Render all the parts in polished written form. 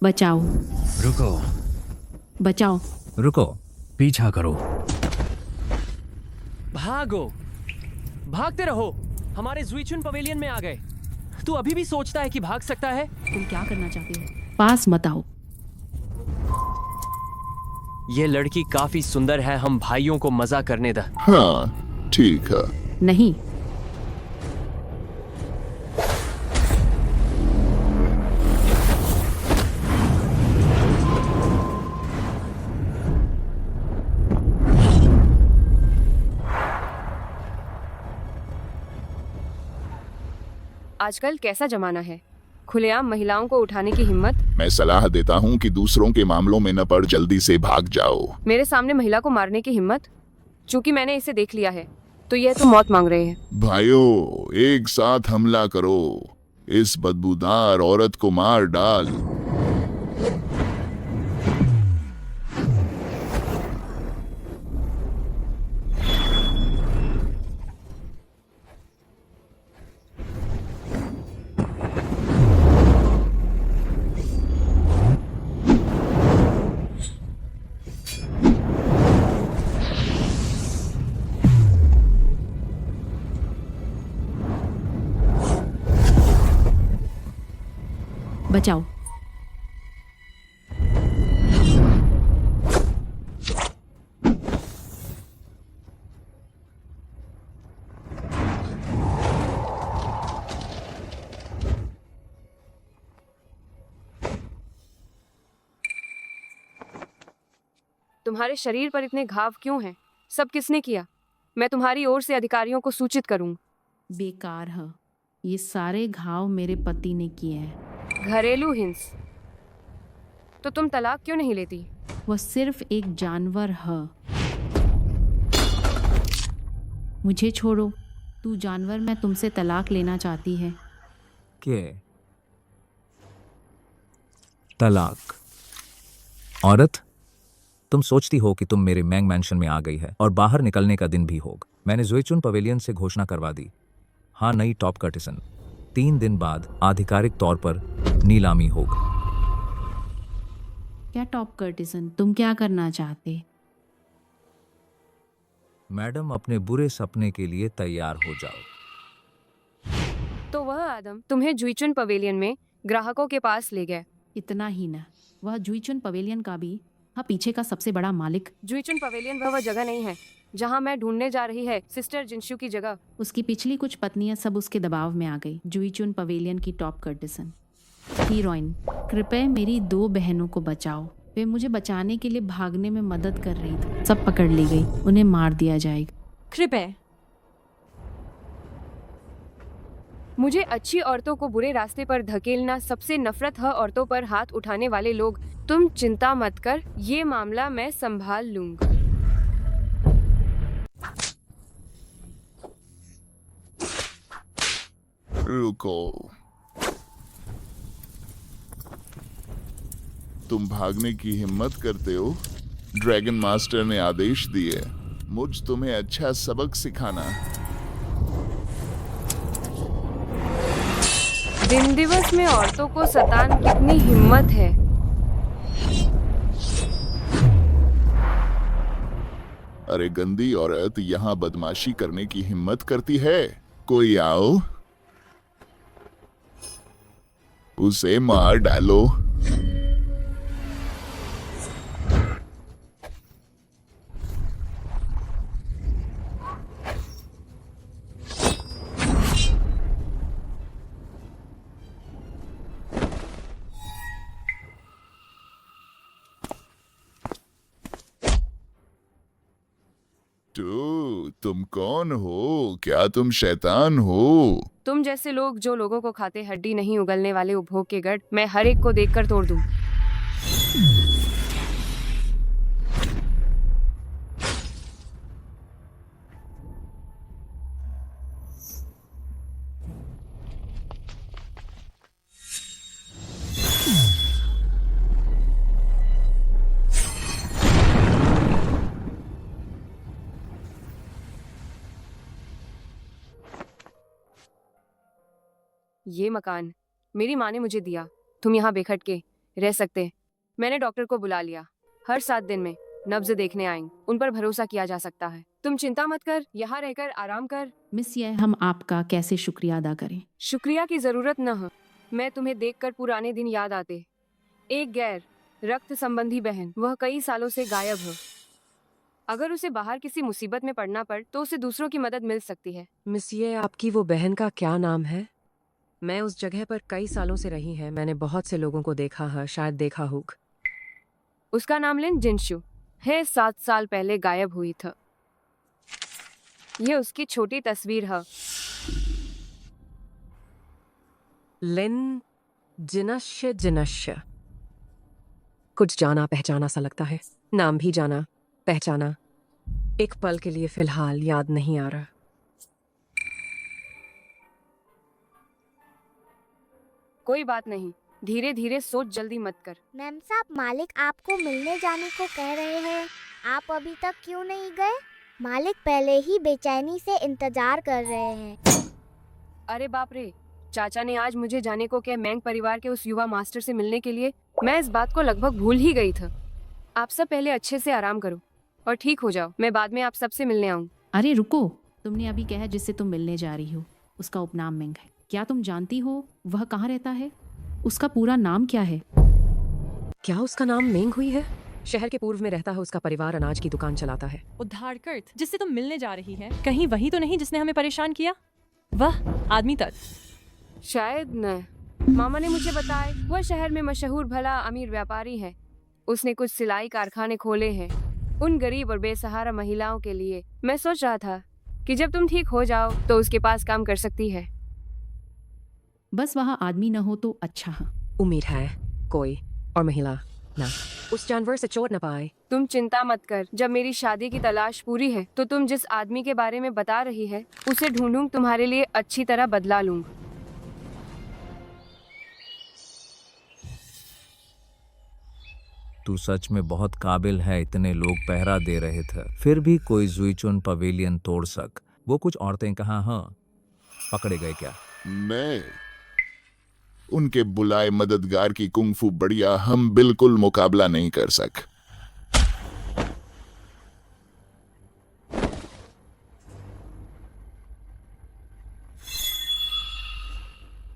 बचाओ, रुको, बचाओ। रुको, पीछा करो। भागो, भागते रहो। हमारे ज़ुइचुन पवेलियन में आ गए। तू अभी भी सोचता है कि भाग सकता है? तुम क्या करना चाहते हो? पास मत आओ। ये लड़की काफी सुंदर है, हम भाइयों को मजा करने द। हाँ ठीक है। नहीं, आजकल कैसा जमाना है, खुलेआम महिलाओं को उठाने की हिम्मत। मैं सलाह देता हूँ कि दूसरों के मामलों में न पड़, जल्दी से भाग जाओ। मेरे सामने महिला को मारने की हिम्मत। चूंकि मैंने इसे देख लिया है तो यह तो मौत मांग रहे हैं। भाइयों, एक साथ हमला करो, इस बदबूदार औरत को मार डाल। बचाओ। तुम्हारे शरीर पर इतने घाव क्यों हैं? सब किसने किया? मैं तुम्हारी ओर से अधिकारियों को सूचित करूं। बेकार है, ये सारे घाव मेरे पति ने किए हैं। घरेलू हिंस। तो तुम तलाक क्यों नहीं लेती? वह सिर्फ एक जानवर है। मुझे छोड़ो। तू जानवर, मैं तुमसे तलाक लेना चाहती है। के तलाक? औरत, तुम सोचती हो कि तुम मेरे मैंग मैंशन में आ गई है और बाहर निकलने का दिन भी होगा। मैंने ज़ुइचुन पवेलियन से घोषणा करवा दी। हाँ, नई टॉप कर्टिसन 3 दिन बाद आधिकारिक तौर पर नीलामी होगी। क्या टॉप कर्टिसन? तुम क्या करना चाहते? मैडम, अपने बुरे सपने के लिए तैयार हो जाओ। तो वह आदम तुम्हें जुइचुन पवेलियन में ग्राहकों के पास ले गए। इतना ही न, वह जुइचुन पवेलियन का भी हाँ पीछे का सबसे बड़ा मालिक। जुइचुन पवेलियन वह जगह नहीं है जहाँ मैं ढूंढने जा रही है सिस्टर जिनशु की जगह। उसकी पिछली कुछ पत्नियां सब उसके दबाव में आ गई। जुइचुन पवेलियन की टॉप कर्टिसन हीरोइन, कृपया मेरी 2 बहनों को बचाओ। वे मुझे बचाने के लिए भागने में मदद कर रही थी। सब पकड़ ली गई, उन्हें मार दिया जाएगा। कृपया मुझे अच्छी औरतों को बुरे रास्ते पर धकेलना सबसे नफरत है। औरतों पर हाथ उठाने वाले लोग, तुम चिंता मत कर, ये मामला मैं संभाल लूंगा। रुको, तुम भागने की हिम्मत करते हो? ड्रैगन मास्टर ने आदेश दिए, मुझ तुम्हें अच्छा सबक सिखाना। दिन दिवस में औरतों को सतान कितनी हिम्मत है। अरे गंदी औरत यहाँ बदमाशी करने की हिम्मत करती है? कोई आओ, उसे मार डालो। तुम कौन हो? क्या तुम शैतान हो? तुम जैसे लोग जो लोगों को खाते हड्डी नहीं उगलने वाले उपभोग के गढ़, मैं हर एक को देखकर तोड़ दूं। ये मकान मेरी माँ ने मुझे दिया। तुम यहाँ बेखटके रह सकते। मैंने डॉक्टर को बुला लिया, हर 7 दिन में नब्ज देखने आएंगे, उन पर भरोसा किया जा सकता है। तुम चिंता मत कर, यहाँ रहकर आराम कर। मिस ये हम आपका कैसे शुक्रिया अदा करें? शुक्रिया की जरूरत न हो, मैं तुम्हें देखकर पुराने दिन याद आते। एक गैर रक्त संबंधी बहन, वह कई सालों से गायब हो। अगर उसे बाहर किसी मुसीबत में पड़ना पड़ तो उसे दूसरों की मदद मिल सकती है। मिसिए, आपकी वो बहन का क्या नाम है? मैं उस जगह पर कई सालों से रही है, मैंने बहुत से लोगों को देखा है, शायद देखा होग। उसका नाम लिन जिनशु है, 7 साल पहले गायब हुई था। ये उसकी छोटी तस्वीर है। लिन जिनश्य जिनश्य, कुछ जाना पहचाना सा लगता है, नाम भी जाना पहचाना, एक पल के लिए फिलहाल याद नहीं आ रहा। कोई बात नहीं, धीरे धीरे सोच, जल्दी मत कर। मैम साहब, मालिक आपको मिलने जाने को कह रहे हैं, आप अभी तक क्यों नहीं गए? मालिक पहले ही बेचैनी से इंतजार कर रहे हैं। अरे बाप रे, चाचा ने आज मुझे जाने को कहा मैंग परिवार के उस युवा मास्टर से मिलने के लिए। मैं इस बात को लगभग भूल ही गई था। आप सब पहले अच्छे से आराम करो और ठीक हो जाओ, मैं बाद में आप सबसे मिलने आऊँ। अरे रुको, तुमने अभी कहा जिससे तुम मिलने जा रही हो उसका उपनाम मेंग है। क्या तुम जानती हो वह कहाँ रहता है? उसका पूरा नाम क्या है? क्या उसका नाम मेंग हुई है? शहर के पूर्व में रहता है, उसका परिवार अनाज की दुकान चलाता है। उद्धारकर्त जिससे तुम मिलने जा रही है, कहीं वही तो नहीं जिसने हमें परेशान किया? वह आदमी तक शायद न। मामा ने मुझे बताया वह शहर में मशहूर भला अमीर व्यापारी है। उसने कुछ सिलाई कारखाने खोले हैं उन गरीब और बेसहारा महिलाओं के लिए। मैं सोच रहा था कि जब तुम ठीक हो जाओ तो उसके पास काम कर सकती है। बस वहाँ आदमी न हो तो अच्छा है। उम्मीद है कोई और महिला ना उस जानवर से चोट न पाए। तुम चिंता मत कर, जब मेरी शादी की तलाश पूरी है तो तुम जिस आदमी के बारे में बता रही है उसे ढूंढूं, तुम्हारे लिए अच्छी तरह बदला लूंगा। तू सच में बहुत काबिल है, इतने लोग पहरा दे रहे थे फिर भी कोई जुईचुन पवेलियन तोड़ सक। वो कुछ औरतें कहाँ हाँ पकड़े गए क्या? मैं उनके बुलाए मददगार की कुंफू बढ़िया हम बिल्कुल मुकाबला नहीं कर सक।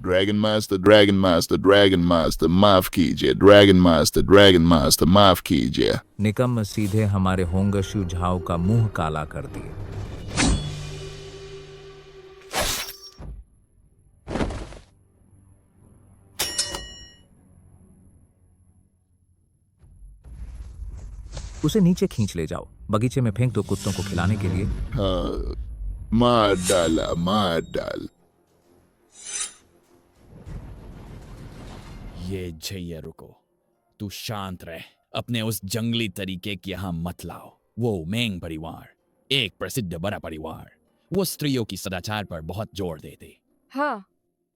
Dragon master, dragon master, dragon master माफ कीजिए, ड्रैगन मास्टर, ड्रैगन मास्टर माफ कीजिए। निकम सीधे हमारे होंगशु झाओ का मुंह काला कर दिए। उसे नीचे खींच ले जाओ, बगीचे में फेंक दो कुत्तों को खिलाने के लिए। हाँ, मार डाला, मार डाल। ये झैया रुको, तू शांत रह, अपने उस जंगली तरीके की यहाँ मत लाओ। वो मेंग परिवार एक प्रसिद्ध बड़ा परिवार, वो स्त्रियों की सदाचार पर बहुत जोर देते। हाँ,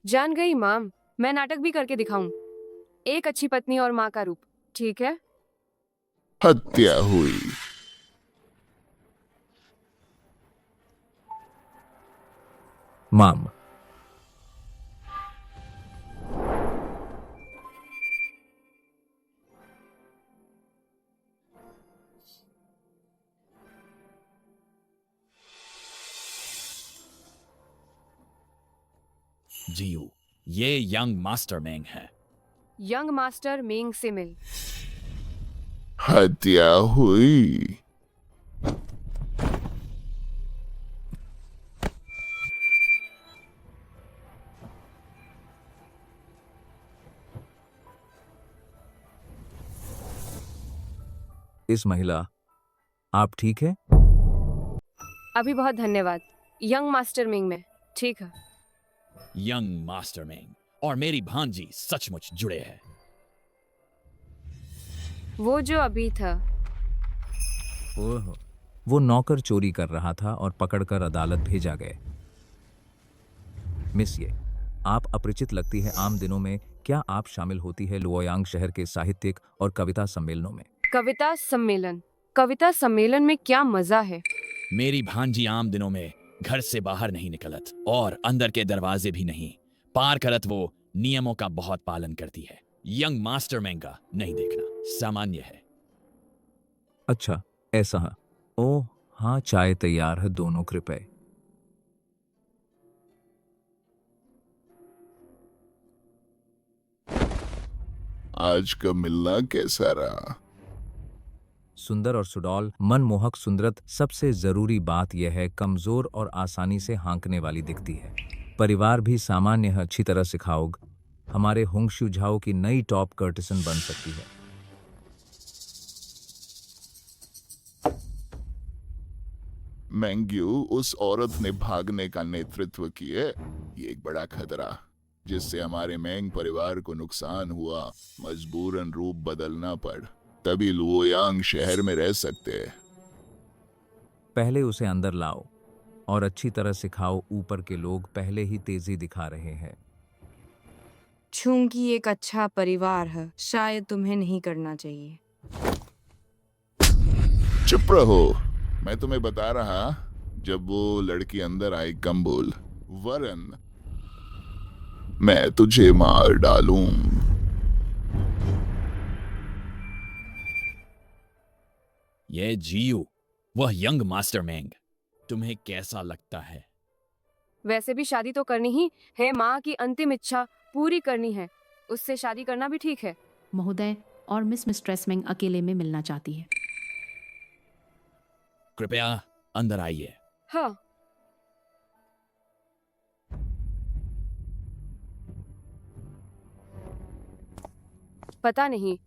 जान गई माम, मैं नाटक भी करके दिखाऊं। एक अच्छी पत्नी और माँ का रूप, ठीक है? हत्या हुई। माम, जीयू, ये यंग मास्टर मेंग है। यंग मास्टर मेंग से मिल। हत्या हुई। इस महिला, आप ठीक है? अभी बहुत धन्यवाद। यंग मास्टर मेंग में ठीक है। यंग मास्टर मेंग और मेरी भांजी सचमुच जुड़े हैं। वो जो अभी था, ओह, वो नौकर चोरी कर रहा था और पकड़कर अदालत भेजा गए। मिस ये, आप अपरिचित लगती है आम दिनों में। क्या आप शामिल होती है लुओयांग शहर के साहित्यिक और कविता सम्मेलनों में? कविता सम्मेलन? कविता सम्मेलन में क्या मजा है? मेरी भांजी आम दिनों में घर से बाहर नहीं निकलत और अंदर के दरवाजे भी नहीं पार करत। वो नियमों का बहुत पालन करती है। यंग मास्टर मैंग का नहीं देखना सामान्य है। अच्छा, ऐसा है। ओह हाँ, चाय तैयार है, दोनों कृपया। आज का मिलना कैसा रहा? सुंदर और सुडौल, मनमोहक सुंदरत। सबसे जरूरी बात यह है, कमजोर और आसानी से हाँकने वाली दिखती है। परिवार भी सामान्य है, अच्छी तरह सिखाओग। हमारे होंगशू झाओ की नई टॉप कर्टिसन बन सकती है। मैंग्यू, उस औरत ने भागने का नेतृत्व किए। ये एक बड़ा खतरा, जिससे हमारे मैंग परिवार को नुकसान हुआ। मजबूरन रूप बदलना पड़, तभी लुओयांग शहर में रह सकते हैं। पहले उसे अंदर लाओ और अच्छी तरह सिखाओ। ऊपर के लोग पहले ही तेजी दिखा रहे हैं। छूंगी एक अच्छा परिवार है, शायद तुम्हें नहीं करना चाहिए। चुप रहो, मैं तुम्हें बता रहा। जब वो लड़की अंदर आई, कम बोल, वरन मैं तुझे मार डालूं। ये जियू, वह यंग मास्टर मैंग, तुम्हें कैसा लगता है? वैसे भी शादी तो करनी ही है, माँ की अंतिम इच्छा पूरी करनी है। उससे शादी करना भी ठीक है। महोदय और मिस्ट्रेस मेंग अकेले में मिलना चाहती है। कृपया अंदर आइए। हाँ। पता नहीं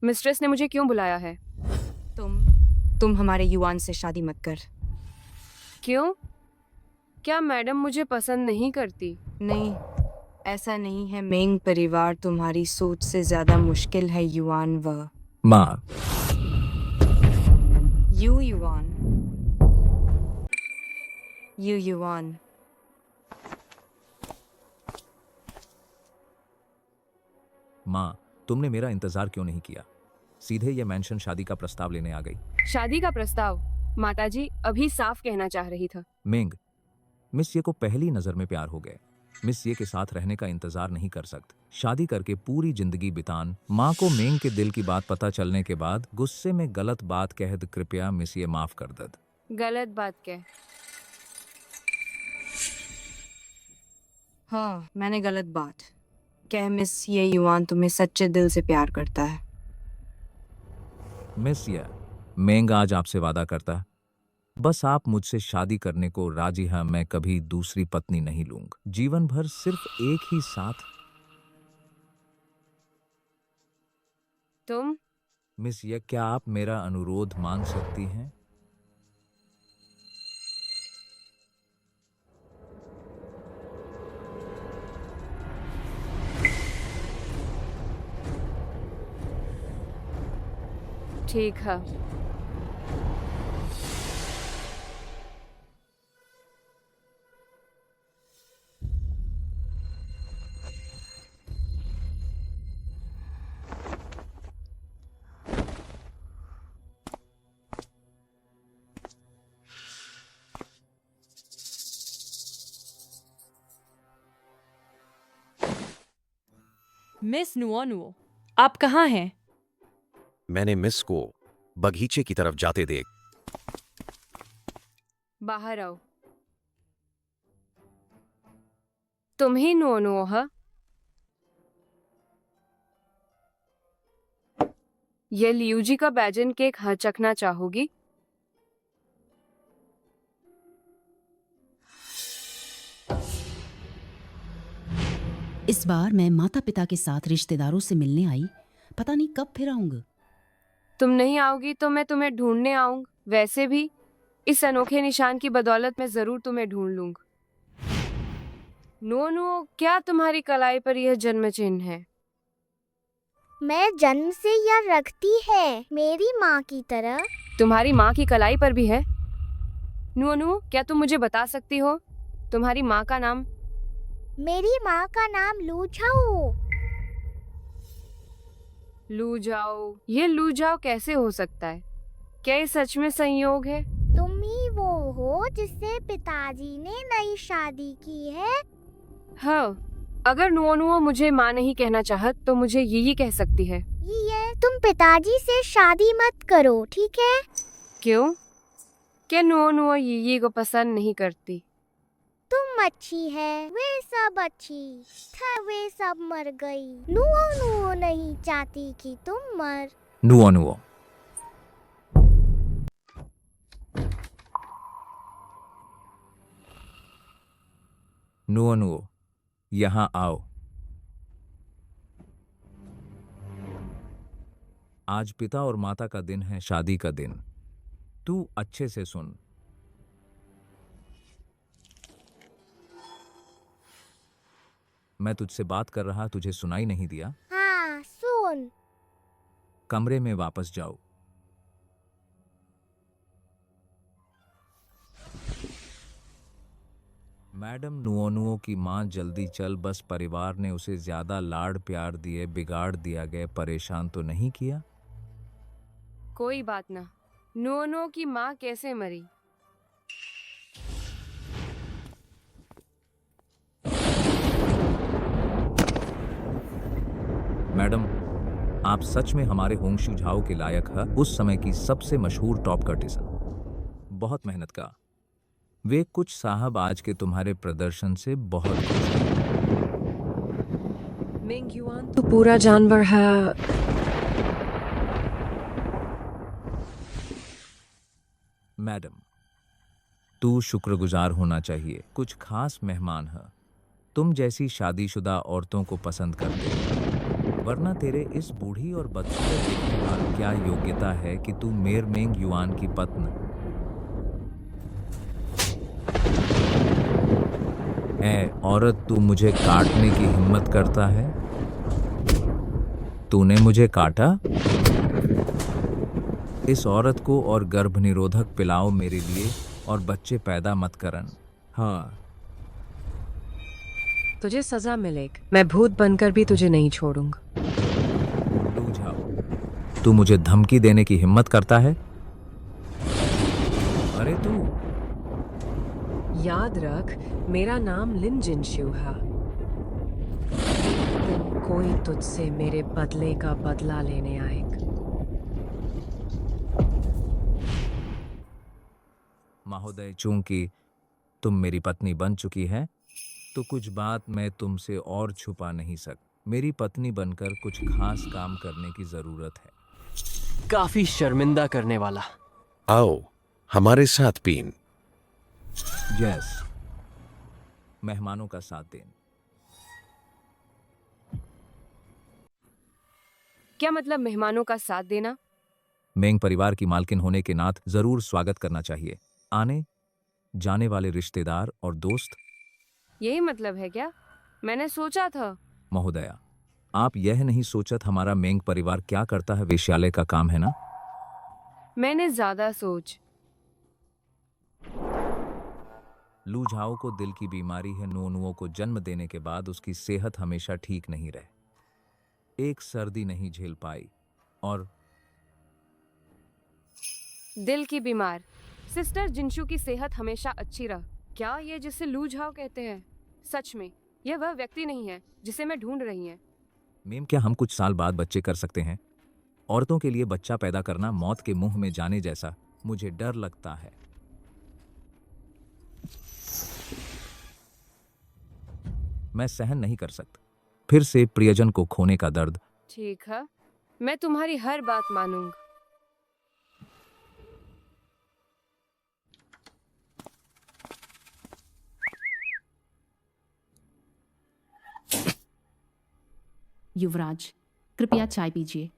मिस्ट्रेस ने मुझे क्यों बुलाया है। तुम हमारे युवान से शादी मत कर। क्यों? क्या मैडम मुझे पसंद नहीं करती? नहीं, ऐसा नहीं है। मेंग परिवार तुम्हारी सोच से ज्यादा मुश्किल है युवान। वह माँ, युवान। माँ, तुमने मेरा इंतजार क्यों नहीं किया? सीधे ये मेंशन शादी का प्रस्ताव लेने आ गई। शादी का प्रस्ताव? माताजी अभी साफ कहना चाह रही था। मेंग, मिस ये को पहली नजर में प्यार हो गए। मिस ये के साथ रहने का इंतजार नहीं कर सकते। शादी करके पूरी जिंदगी बितान। माँ को मेंग के दिल की बात पता चलने के बाद गुस्से में गलत बात कह द। कृपया मिस ये माफ कर दद। गलत बात कह? हाँ, मैंने गलत बात कह। मिस ये युवान तुम्हें सच्चे दिल से प्यार करता है। मिस ये मेंग आज आपसे वादा करता है, बस आप मुझसे शादी करने को राजी हैं। मैं कभी दूसरी पत्नी नहीं लूंगा, जीवन भर सिर्फ एक ही साथ। तुम? मिस ये, क्या आप मेरा अनुरोध मान सकती हैं? ठीक है। मिस नुओ, आप कहाँ हैं? मैंने मिस को बगीचे की तरफ जाते देख। बाहर आओ। तुम ही नुओ है? ये लियूजी का बैजन केक चखना चाहोगी? इस बार मैं माता पिता के साथ रिश्तेदारों से मिलने आई, पता नहीं कब फिर आऊंगा। तुम नहीं आओगी तो मैं तुम्हें ढूंढने आऊंगा। वैसे भी इस अनोखे निशान की बदौलत मैं जरूर तुम्हें ढूंढ लूंगा। नुओ, क्या तुम्हारी कलाई पर यह जन्म चिन्ह है? मैं जन्म से यह रखती है, मेरी माँ की तरह। तुम्हारी माँ की कलाई पर भी है? नुओ, क्या तुम मुझे बता सकती हो तुम्हारी माँ का नाम? मेरी माँ का नाम लू झाओ। लू जाओ? ये लू जाओ कैसे हो सकता है? क्या ये सच में संयोग है? तुम ही वो हो जिससे पिताजी ने नई शादी की है? हाँ, अगर नुओ मुझे माँ नहीं कहना चाहत तो मुझे यही कह सकती है। ये तुम पिताजी से शादी मत करो, ठीक है? क्यों? क्या नुओ यी को पसंद नहीं करती? तुम अच्छी है, वे सब अच्छी था, वे सब मर गई। नुओ नहीं चाहती कि तुम मर। नुओ नुओ। नुओ नुओ, यहाँ आओ। आज पिता और माता का दिन है, शादी का दिन। तू अच्छे से सुन। मैं तुझसे बात कर रहा, तुझे सुनाई नहीं दिया? हाँ, सुन। कमरे में वापस जाओ। मैडम नुओ की माँ, जल्दी चल, बस परिवार ने उसे ज्यादा लाड़ प्यार दिए, बिगाड़ दिया गया, परेशान तो नहीं किया? कोई बात ना। नुओ की माँ कैसे मरी? मैडम, आप सच में हमारे होंगशू झाओ के लायक है, उस समय की सबसे मशहूर टॉप कर्टिसन। बहुत मेहनत का। वे कुछ साहब आज के तुम्हारे प्रदर्शन से बहुत खुश हैं। मेंग युआन तो पूरा जानवर है। मैडम, तू शुक्रगुजार होना चाहिए, कुछ खास मेहमान है। तुम जैसी शादीशुदा औरतों को पसंद करते, वरना तेरे इस बूढ़ी और बदसूरत दिखने वाली क्या योग्यता है कि तू मेंग युआन की पत्नी है? औरत, तू मुझे काटने की हिम्मत करता है? तूने मुझे काटा? इस औरत को और गर्भ निरोधक पिलाओ मेरे लिए, और बच्चे पैदा मत करन। हाँ, तुझे सजा मिलेगी। मैं भूत बनकर भी तुझे नहीं छोड़ूंगा। लू झाओ, तू मुझे धमकी देने की हिम्मत करता है? अरे तू! याद रख, मेरा नाम लिन जिनशु है। कोई तुझसे मेरे बदले का बदला लेने आएगा। महोदय, चूंकि तुम मेरी पत्नी बन चुकी है, तो कुछ बात मैं तुमसे और छुपा नहीं सकता। मेरी पत्नी बनकर कुछ खास काम करने की जरूरत है। काफी शर्मिंदा करने वाला। आओ हमारे साथ पीन। यस, मेहमानों का साथ दें। क्या मतलब मेहमानों का साथ देना? मेंग परिवार की मालकिन होने के नाते जरूर स्वागत करना चाहिए। आने जाने वाले रिश्तेदार और दोस्त। यही मतलब है क्या? मैंने सोचा था। महोदया, आप यह नहीं सोचत हमारा मेंग परिवार क्या करता है? वेश्यालय का काम है ना? मैंने ज्यादा सोच। लू झाओ को दिल की बीमारी है। नुओ को जन्म देने के बाद उसकी सेहत हमेशा ठीक नहीं रहे। एक सर्दी नहीं झेल पाई और दिल की बीमार। सिस्टर जिनशु की सेहत हमेशा अच्छी रह। क्या ये जिसे लू झाओ कहते हैं? सच में यह वह व्यक्ति नहीं है जिसे मैं ढूंढ रही है। मेम, क्या हम कुछ साल बाद बच्चे कर सकते हैं? औरतों के लिए बच्चा पैदा करना मौत के मुंह में जाने जैसा। मुझे डर लगता है। मैं सहन नहीं कर सकता फिर से प्रियजन को खोने का दर्द। ठीक है, मैं तुम्हारी हर बात मानूंगा। युवराज, कृपया चाय पीजिए।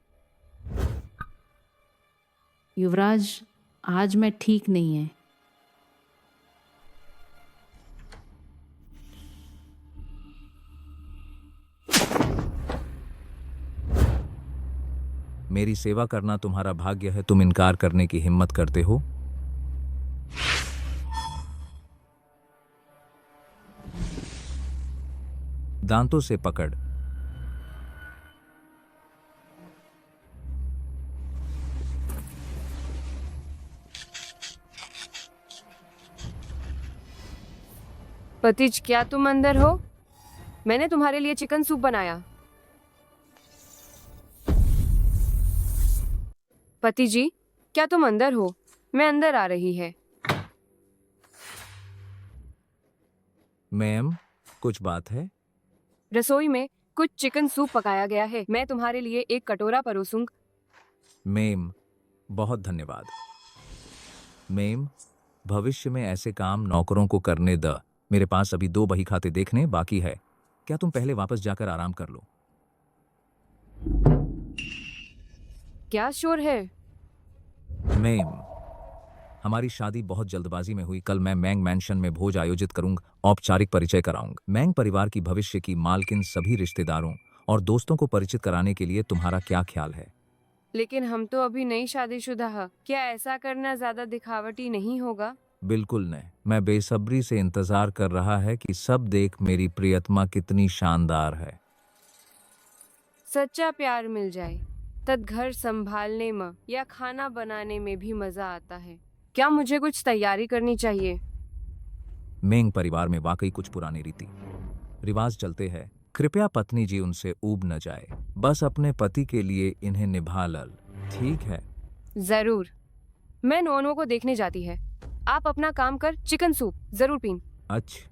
युवराज, आज मैं ठीक नहीं है। मेरी सेवा करना तुम्हारा भाग्य है, तुम इनकार करने की हिम्मत करते हो? दांतों से पकड़। पतिज, क्या तुम अंदर हो? मैंने तुम्हारे लिए चिकन सूप बनाया। पति जी, क्या तुम अंदर हो? मैं अंदर आ रही है। मैम, कुछ बात है? रसोई में कुछ चिकन सूप पकाया गया है। मैं तुम्हारे लिए एक कटोरा परोसूंगा। मैम, बहुत धन्यवाद। मैम, भविष्य में ऐसे काम नौकरों को करने द। मेरे पास अभी 2 बही खाते देखने बाकी है। क्या तुम पहले वापस जाकर आराम कर लो? क्या शोर है? मैम, हमारी शादी बहुत जल्दबाजी में हुई। कल मैं मैंग मैंशन में भोज आयोजित करूंगा, औपचारिक परिचय कराऊंगा। मैंग परिवार की भविष्य की मालकिन सभी रिश्तेदारों और दोस्तों को परिचित कराने के लिए तुम्हारा क्या ख्याल है? लेकिन हम तो अभी नई शादीशुदा हैं। क्या ऐसा करना ज्यादा दिखावटी नहीं होगा? बिल्कुल नहीं। मैं बेसब्री से इंतजार कर रहा है कि सब देख मेरी प्रियतमा कितनी शानदार है। सच्चा प्यार मिल जाए तब घर संभालने में या खाना बनाने में भी मजा आता है। क्या मुझे कुछ तैयारी करनी चाहिए? मेंग परिवार में वाकई कुछ पुरानी रीति रिवाज चलते हैं। कृपया पत्नी जी उनसे ऊब न जाए। बस अपने पति के लिए इन्हें निभा लल, ठीक है? जरूर। मैं नोनो को देखने जाती है। आप अपना काम कर चिकन सूप जरूर पीन। अच्छा।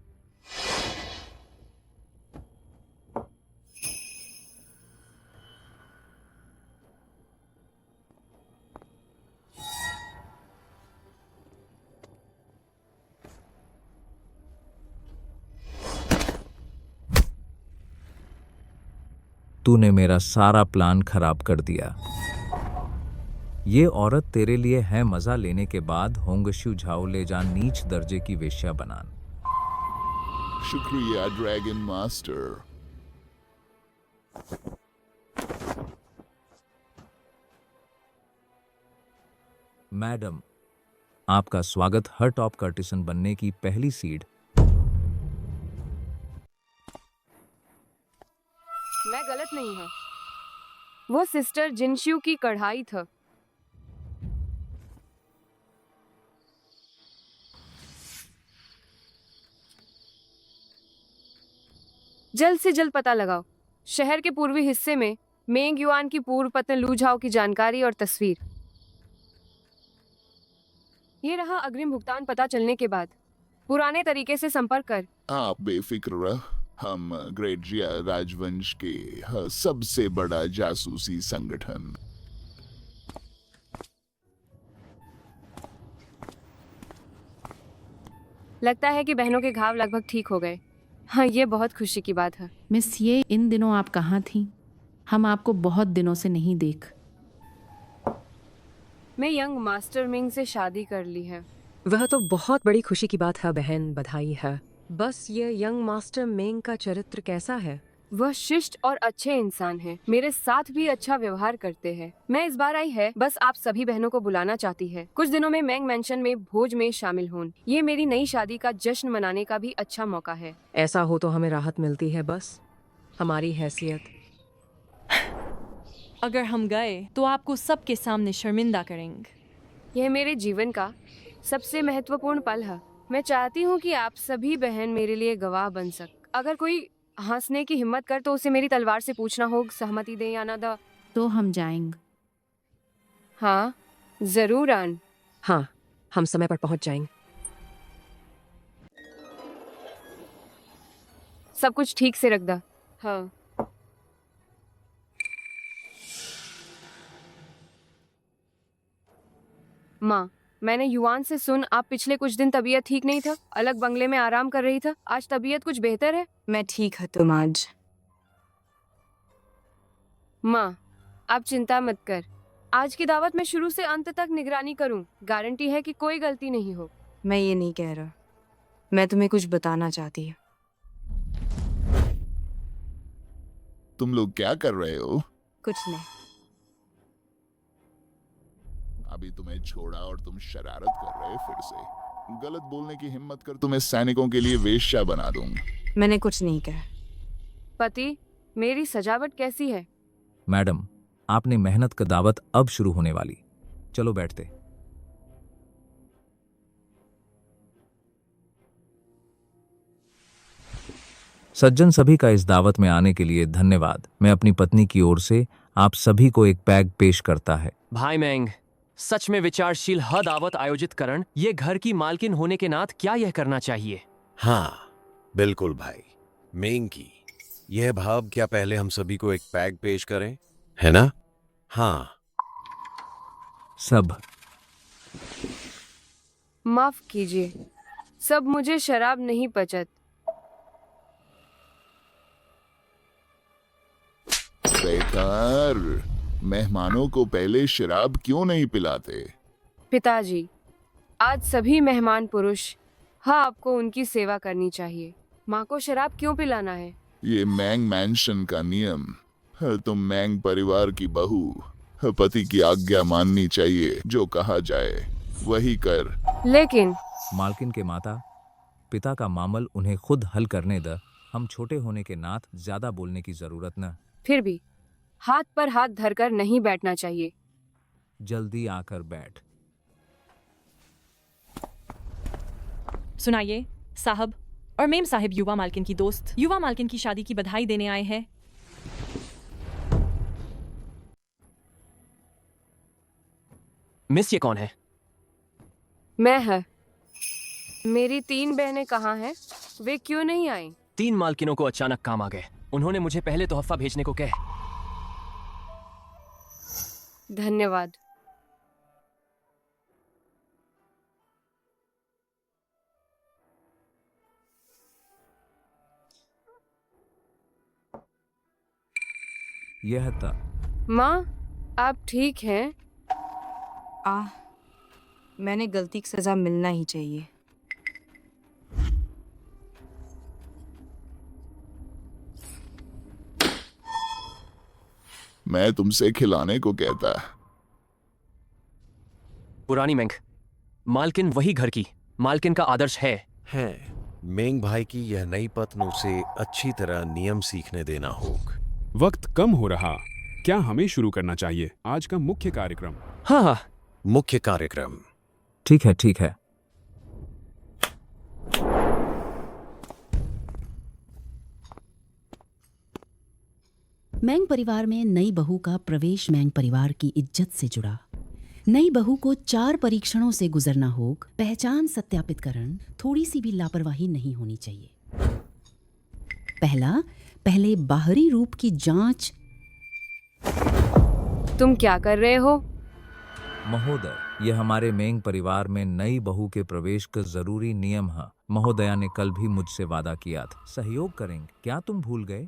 तूने मेरा सारा प्लान खराब कर दिया। ये औरत तेरे लिए है मजा लेने के बाद होंगशु झाओ ले जा नीच दर्जे की वेश्या बनान। शुक्रिया ड्रैगन मास्टर। मैडम, आपका स्वागत हर टॉप कर्टिसन बनने की पहली सीड। मैं गलत नहीं हूँ। वो सिस्टर जिनश्यू की कढ़ाई था। जल्द से जल्द पता लगाओ। शहर के पूर्वी हिस्से में मेंग युआन की पूर्व पत्नी लू झाओ की जानकारी और तस्वीर। ये रहा अग्रिम भुगतान पता चलने के बाद। पुराने तरीके से संपर्क कर। आप बेफिक्र रह। हम ग्रेट जिया राजवंश के सबसे बड़ा जासूसी संगठन। लगता है कि बहनों के घाव लगभग ठीक हो गए। हाँ, ये बहुत खुशी की बात है। मिस ये, इन दिनों आप कहाँ थीं? हम आपको बहुत दिनों से नहीं देख। मैं यंग मास्टर मिंग से शादी कर ली है। वह तो बहुत बड़ी खुशी की बात है बहन, बधाई है। बस ये यंग मास्टर मेंग का चरित्र कैसा है? वह शिष्ट और अच्छे इंसान हैं। मेरे साथ भी अच्छा व्यवहार करते हैं। मैं इस बार आई है बस आप सभी बहनों को बुलाना चाहती है। कुछ दिनों में मैंग मैंशन में भोज में शामिल हों। ये मेरी नई शादी का जश्न मनाने का भी अच्छा मौका है। ऐसा हो तो हमें राहत मिलती है। बस हमारी हैसियत। अगर हम गए तो आपको सबके सामने शर्मिंदा करेंगे। यह मेरे जीवन का सबसे महत्वपूर्ण पल है। मैं चाहती हूँ कि आप सभी बहन मेरे लिए गवाह बन सक। अगर कोई हंसने की हिम्मत कर तो उसे मेरी तलवार से पूछना होगा सहमति दे या ना दा। तो हम जाएंगे। हाँ जरूर आन। हाँ, हम समय पर पहुंच जाएंगे। सब कुछ ठीक से रख दा। हाँ। माँ, मैंने युआन से सुन आप पिछले कुछ दिन तबीयत ठीक नहीं था, अलग बंगले में आराम कर रही था। आज तबीयत कुछ बेहतर है? मैं ठीक हूँ तुम आज। माँ, आप चिंता मत कर। आज की दावत में शुरू से अंत तक निगरानी करूं। गारंटी है कि कोई गलती नहीं हो। मैं ये नहीं कह रहा, मैं तुम्हें कुछ बताना चाहती हूँ। तुम लोग क्या कर रहे हो? कुछ नहीं। अभी तुम्हें छोड़ा और तुम शरारत कर रहे फिर से। गलत बोलने की हिम्मत कर, तुम्हें सैनिकों के लिए वेश्या बना दूंगा। मैंने कुछ नहीं कहा। पति, मेरी सजावट कैसी है? मैडम, आपने मेहनत का दावत अब शुरू होने वाली। चलो बैठते। सज्जन सभी का इस दावत में आने के लिए धन्यवाद। मैं अपनी पत्नी की ओर से आप सभी को एक पैक पेश करता है। भाई मैंग, सच में विचारशील हद दावत आयोजित करण, ये घर की मालकिन होने के नात क्या यह करना चाहिए? हाँ बिल्कुल भाई, मेंग की यह भाव क्या पहले हम सभी को एक पैक पेश करें, है ना? हाँ सब माफ कीजिए, सब मुझे शराब नहीं पचत। बेकार, मेहमानों को पहले शराब क्यों नहीं पिलाते? पिताजी, आज सभी मेहमान पुरुष, हाँ आपको उनकी सेवा करनी चाहिए। माँ को शराब क्यों पिलाना है? ये मैंग मैंशन का नियम। तुम मैंग परिवार की बहू, पति की आज्ञा माननी चाहिए, जो कहा जाए वही कर। लेकिन मालकिन के माता पिता का मामल उन्हें खुद हल करने द। हम छोटे होने के नात ज्यादा बोलने की जरूरत न। फिर भी हाथ पर हाथ धरकर नहीं बैठना चाहिए। जल्दी आकर बैठ। सुनाइए साहब और मेम साहिब युवा मालकिन की दोस्त युवा मालकिन की शादी की बधाई देने आए हैं। मिस, ये कौन है? मैं है। मेरी 3 बहनें कहाँ हैं? वे क्यों नहीं आई? 3 मालकिनों को अचानक काम आ गए। उन्होंने मुझे पहले तोहफा भेजने को कहे। धन्यवाद। यह था। माँ, आप ठीक हैं? मैंने गलती की सजा मिलना ही चाहिए। मैं तुमसे खिलाने को कहता। पुरानी मैंग, मालकिन वही घर की मालकिन का आदर्श है। मेंग भाई की यह नई पत्न उसे अच्छी तरह नियम सीखने देना होगा। वक्त कम हो रहा, क्या हमें शुरू करना चाहिए आज का मुख्य कार्यक्रम? हाँ, मुख्य कार्यक्रम। ठीक है ठीक है। मैंग परिवार में नई बहू का प्रवेश मैंग परिवार की इज्जत से जुड़ा। नई बहू को 4 परीक्षणों से गुजरना होगा। पहचान सत्यापित करण, थोड़ी सी भी लापरवाही नहीं होनी चाहिए। पहले बाहरी रूप की जांच। तुम क्या कर रहे हो? महोदय, यह हमारे मेंग परिवार में नई बहू के प्रवेश का जरूरी नियम है। महोदया ने कल भी मुझसे वादा किया था, सहयोग करेंगे। क्या तुम भूल गए?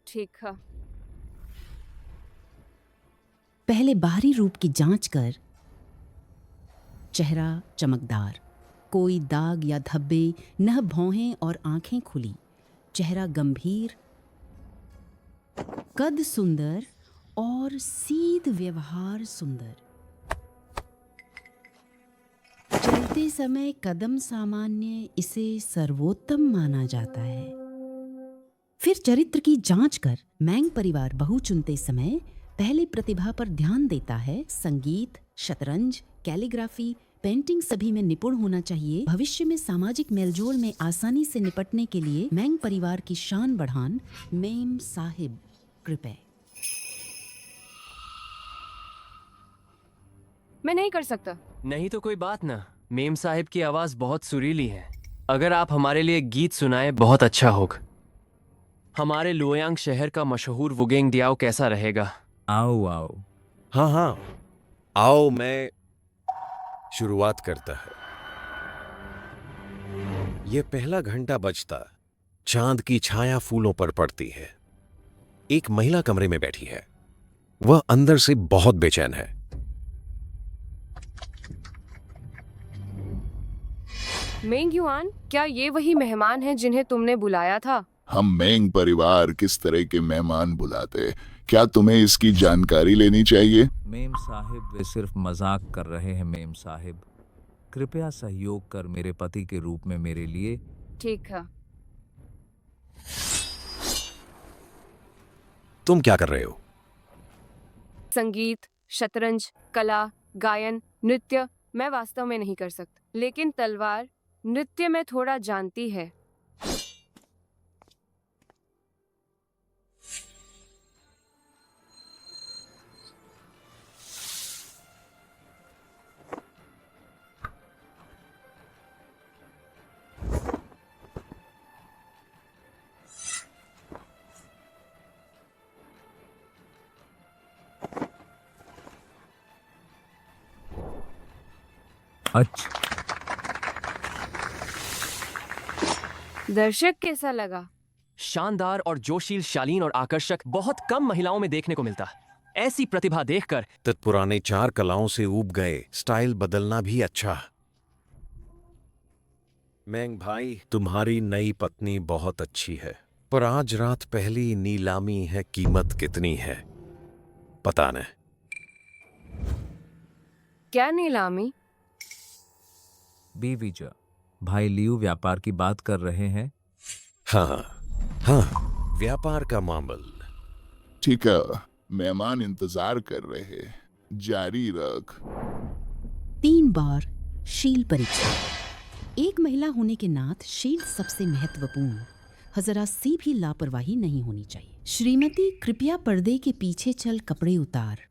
ठीक है। पहले बाहरी रूप की जांच कर। चेहरा चमकदार, कोई दाग या धब्बे न, भौहें और आंखें खुली। चेहरा गंभीर, कद सुंदर और सीध व्यवहार सुंदर। चलते समय कदम सामान्य, इसे सर्वोत्तम माना जाता है। फिर चरित्र की जांच कर। मैंग परिवार बहू चुनते समय पहले प्रतिभा पर ध्यान देता है। संगीत, शतरंज, कैलीग्राफी, पेंटिंग सभी में निपुण होना चाहिए। भविष्य में सामाजिक मेलजोल में आसानी से निपटने के लिए मैंग परिवार की शान बढ़ान। मेम साहिब, कृपया। मैं नहीं कर सकता। नहीं तो कोई बात ना। मेम साहिब की आवाज बहुत सुरीली है। अगर आप हमारे लिए गीत सुनाए बहुत अच्छा होगा। हमारे लुओयांग शहर का मशहूर वुगेंग डियाओ कैसा रहेगा? आओ आओ। हाँ, आओ। मैं शुरुआत करता है। ये पहला घंटा बजता, चांद की छाया फूलों पर पड़ती है। एक महिला कमरे में बैठी है। वह अंदर से बहुत बेचैन है। मेंग युआन, क्या ये वही मेहमान हैं जिन्हें तुमने बुलाया था? हम मेंग परिवार किस तरह के मेहमान बुलाते, क्या तुम्हें इसकी जानकारी लेनी चाहिए? मेम साहिब, वे सिर्फ मजाक कर रहे हैं। मेम साहिब, कृपया सहयोग कर मेरे पति के रूप में मेरे लिए। ठीक है। तुम क्या कर रहे हो? संगीत, शतरंज, कला, गायन, नृत्य मैं वास्तव में नहीं कर सकता, लेकिन तलवार, नृत्य में थोड़ा जानती है। अच्छा, दर्शक कैसा लगा? शानदार और जोशील, शालीन और आकर्षक बहुत कम महिलाओं में देखने को मिलता। ऐसी प्रतिभा देखकर पुराने 4 कलाओं से ऊब गए, स्टाइल बदलना भी अच्छा। मैंग भाई, तुम्हारी नई पत्नी बहुत अच्छी है, पर आज रात पहली नीलामी है, कीमत कितनी है पता नहीं। क्या नीलामी? बीवीजा, भाई लियू व्यापार की बात कर रहे हैं। हाँ, व्यापार का मामल। ठीक है, मेहमान इंतजार कर रहे हैं, जारी रख। 3 बार शील परीक्षा। एक महिला होने के नाते शील सबसे महत्वपूर्ण। जरा सी भी लापरवाही नहीं होनी चाहिए। श्रीमती, कृपया पर्दे के पीछे चल कपड़े उतार।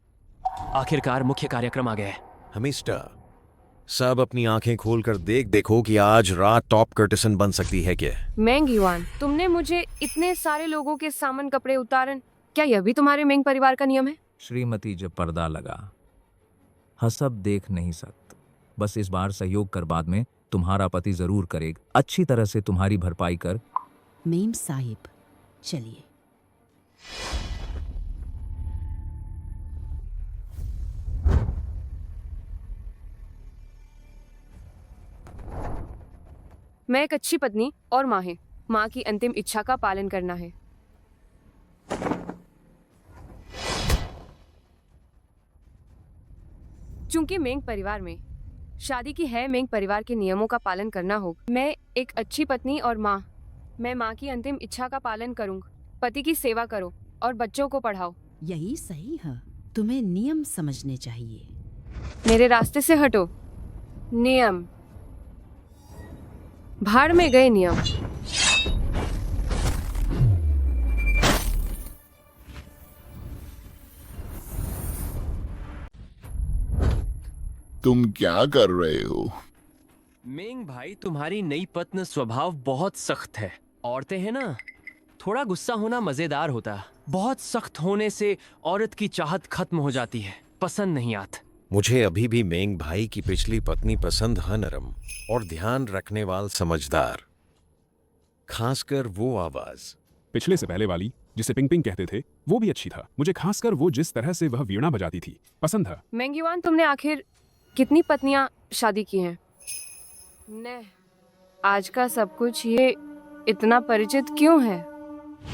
आखिरकार मुख्य कार्यक्रम आ गए। मिस्टर, सब अपनी आंखें खोलकर देखो कि आज रात टॉप कर्टिसन बन सकती है क्या। मेंग युआन, तुमने मुझे इतने सारे लोगों के सामने कपड़े उतारन, क्या यह भी तुम्हारे मेंग परिवार का नियम है? श्रीमती, जब पर्दा लगा, हसब देख नहीं सकते। बस इस बार सहयोग कर, बाद में तुम्हारा पति जरूर करेगा, अच्छी तरह से तुम्हारी भरपाई कर। मेम साहिब, चलिए। मैं एक अच्छी पत्नी और माँ है। माँ की अंतिम इच्छा का पालन करना है। चूंकि मेंग परिवार में शादी की है, मेंग परिवार के नियमों का पालन करना होगा। मैं एक अच्छी पत्नी और माँ। मैं माँ की अंतिम इच्छा का पालन करूँगा। पति की सेवा करो और बच्चों को पढ़ाओ। यही सही है। तुम्हें नियम समझने चाहिए। मेरे रास्ते से हटो। नियम, भाड़ में गए नियम। तुम क्या कर रहे हो? मेंग भाई, तुम्हारी नई पत्नी स्वभाव बहुत सख्त है। औरतें हैं ना, थोड़ा गुस्सा होना मजेदार होता। बहुत सख्त होने से औरत की चाहत खत्म हो जाती है, पसंद नहीं आती। मुझे अभी भी मेंग भाई की पिछली पत्नी पसंद है, नरम और ध्यान रखने वाल, समझदार, खासकर वो आवाज। पिछले से पहले वाली, जिसे पिंग पिंग कहते थे, वो भी अच्छी था। मुझे खासकर वो जिस तरह से वह वीणा बजाती थी पसंद था। मेंग युआन, तुमने आखिर कितनी पत्नियां शादी की हैं? ने आज का सब कुछ ये इतना परिचित क्यों है?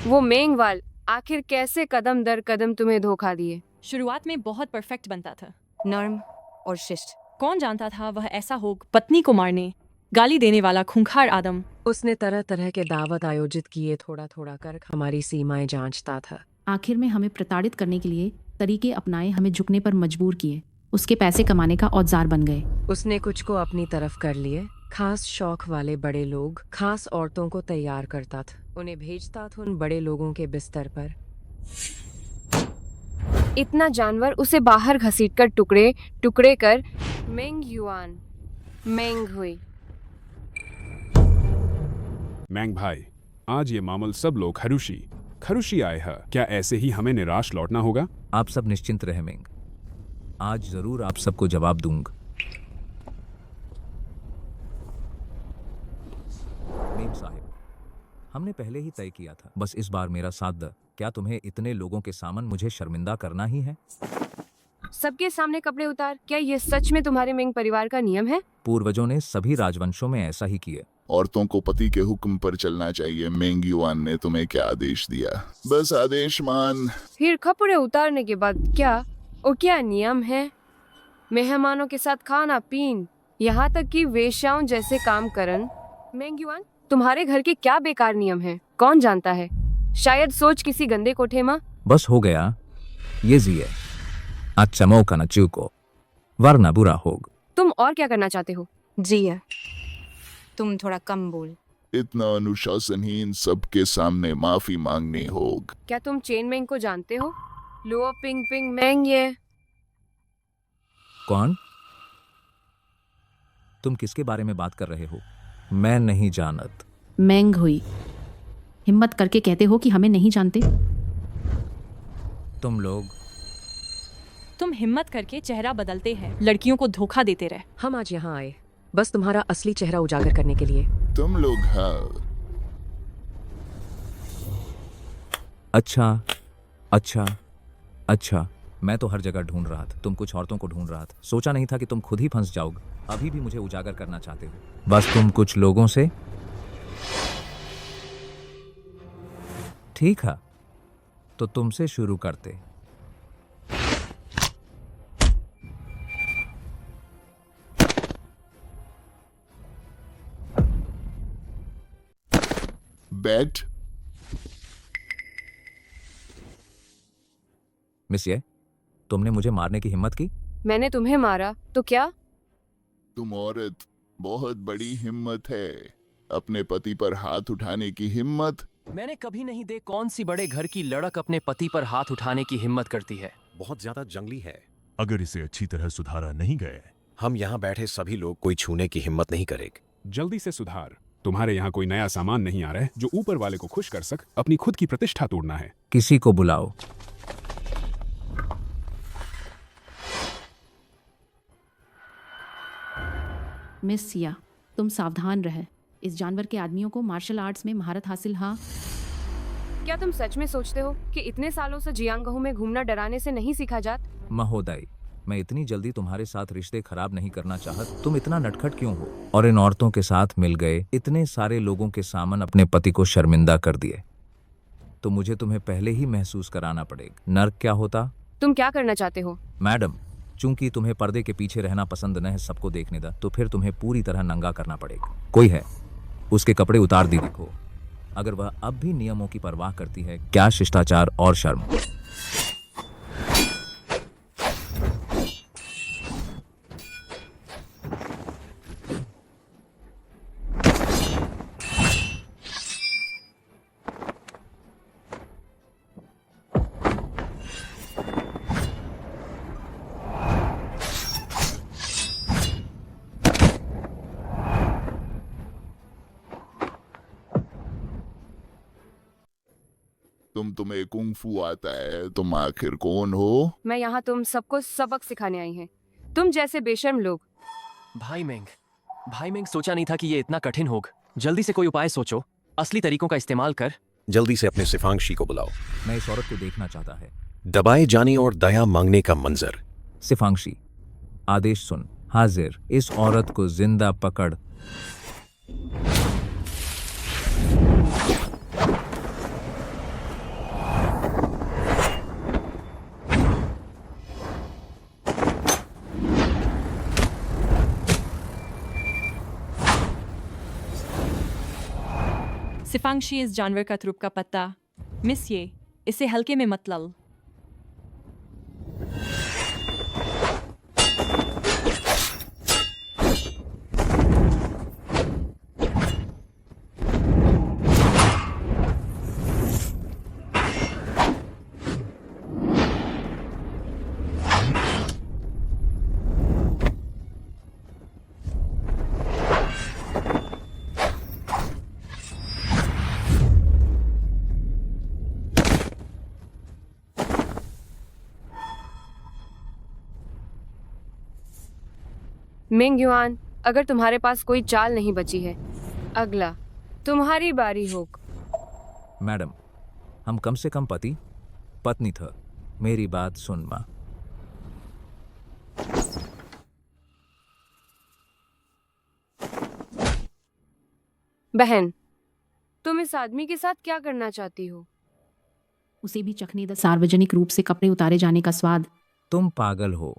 वो मेंगवाल आखिर कैसे कदम दर कदम तुम्हें धोखा दिए? शुरुआत में बहुत परफेक्ट बनता था, नर्म और शिष्ट। कौन जानता था वह ऐसा हो, पत्नी को मारने, गाली देने वाला खूंखार आदम। उसने तरह तरह के दावत आयोजित किए, थोड़ा थोड़ा कर हमारी सीमाएं जांचता था। आखिर में हमें प्रताड़ित करने के लिए तरीके अपनाए, हमें झुकने पर मजबूर किए, उसके पैसे कमाने का औजार बन गए। उसने कुछ को अपनी तरफ कर लिए। खास शौक वाले बड़े लोग, खास औरतों को तैयार करता था, उन्हें भेजता था उन बड़े लोगों के बिस्तर पर। इतना जानवर उसे बाहर घसीटकर टुकड़े टुकड़े कर मेंग युआन मेंग हुई। मैंग भाई, आज ये मामल सब लोग खरुशी आए हैं। क्या ऐसे ही हमें निराश लौटना होगा? आप सब निश्चिंत रहे मेंग, आज जरूर आप सबको जवाब दूंगा। मेम साहिब, हमने पहले ही तय किया था, बस इस बार मेरा साथ दे। क्या तुम्हें इतने लोगों के सामने मुझे शर्मिंदा करना ही है? सबके सामने कपड़े उतार, क्या ये सच में तुम्हारे मेंग परिवार का नियम है? पूर्वजों ने सभी राजवंशों में ऐसा ही किया। औरतों को पति के हुक्म पर चलना चाहिए। मेंग युआन ने तुम्हें क्या आदेश दिया? बस आदेश मान। फिर कपड़े उतारने के बाद क्या और क्या नियम है? मेहमानों के साथ खाना पीन, यहाँ तक कि वेश्याओं जैसे काम करन। मेंग युआन, तुम्हारे घर के क्या बेकार नियम हैं? कौन जानता है? शायद सोच किसी गंदे कोठे में। बस हो गया, ये जिए, अच्छा मौका न चूको, वरना बुरा होगा। तुम और क्या करना चाहते हो? जी है। तुम थोड़ा कम बोल। इतना अनुशासनहीन सबके सामने माफी मांगनी होगी। क्या तुम चेन मेंग को जानते हो? लुओ पिंग पिंग मेंग ये। कौन? तुम किसके बारे में बात कर रहे हो? मैं नहीं जानत। मैंग हुई। हिम्मत करके कहते हो कि हमें नहीं जानते? तुम लोग तुम हिम्मत करके चेहरा बदलते हैं, लड़कियों को धोखा देते रहे। हम आज यहाँ आए बस तुम्हारा असली चेहरा उजागर करने के लिए। तुम लोग हाँ। अच्छा अच्छा अच्छा, मैं तो हर जगह ढूंढ रहा था, तुम कुछ औरतों को ढूंढ रहा था। सोचा नहीं था कि तुम खुद ही फंस जाओगे। अभी भी मुझे उजागर करना चाहते हो? बस तुम कुछ लोगों से। ठीक है, तो तुमसे शुरू करते। बैट। मिस ये, तुमने मुझे मारने की हिम्मत की? मैंने तुम्हें मारा तो क्या? तुम औरत, बहुत बड़ी हिम्मत है। अपने पति पर हाथ उठाने की हिम्मत। मैंने कभी नहीं देख कौन सी बड़े घर की लड़क अपने पति पर हाथ उठाने की हिम्मत करती है। बहुत ज्यादा जंगली है। अगर इसे अच्छी तरह सुधारा नहीं गए, हम यहाँ बैठे सभी लोग कोई छूने की हिम्मत नहीं करेंगे। जल्दी से सुधार। तुम्हारे यहाँ कोई नया सामान नहीं आ रहा है जो ऊपर वाले को खुश कर सक। अपनी खुद की प्रतिष्ठा तोड़ना है। किसी को बुलाओ। मिस सिया, तुम सावधान रहे। इस जानवर के आदमियों को मार्शल आर्ट्स में महारत हासिल। हाँ, क्या तुम सच में सोचते हो कि इतने सालों से जियांगहू में घूमना डराने से नहीं सीखा जात? महोदय, मैं इतनी जल्दी तुम्हारे साथ रिश्ते खराब नहीं करना चाहत। तुम इतना नटखट क्यों हो? और इन औरतों के साथ मिल गए, इतने सारे लोगों के सामने अपने पति को शर्मिंदा कर दिए, तो मुझे तुम्हें पहले ही महसूस कराना पड़ेगा। नर्क क्या होता? तुम क्या करना चाहते हो? मैडम, चूंकि तुम्हें पर्दे के पीछे रहना पसंद न है सबको देखने दा, तो फिर तुम्हें पूरी तरह नंगा करना पड़ेगा। कोई है, उसके कपड़े उतार दी देखो। अगर वह अब भी नियमों की परवाह करती है, क्या शिष्टाचार और शर्म। तुम्हें कुंफू आता है। तुम आखिर कौन हो? मैं यहाँ तुम सबको सबक सिखाने आई हैं। तुम जैसे बेशर्म लोग। भाई मेंग, सोचा नहीं था कि ये इतना कठिन होगा। जल्दी से कोई उपाय सोचो, असली तरीकों का इस्तेमाल कर। जल्दी से अपने सिफांशी को बुलाओ। मैं इस औरत को देखना चाहता है। दबाए जाने और दया मांगने का मंजर। सिफांशी, आदेश सुन। हाजिर। इस औरत को जिंदा पकड़। सिफांशी इस जानवर का तुरुप का पत्ता। मिस ये, इसे हल्के में मत लो। मिंग युआन, अगर तुम्हारे पास कोई चाल नहीं बची है, अगला तुम्हारी बारी होग। मैडम, हम कम से कम पति पत्नी थे। मेरी बात सुन माँ। बहन, तुम इस आदमी के साथ क्या करना चाहती हो? उसे भी चखने द सार्वजनिक रूप से कपड़े उतारे जाने का स्वाद। तुम पागल हो।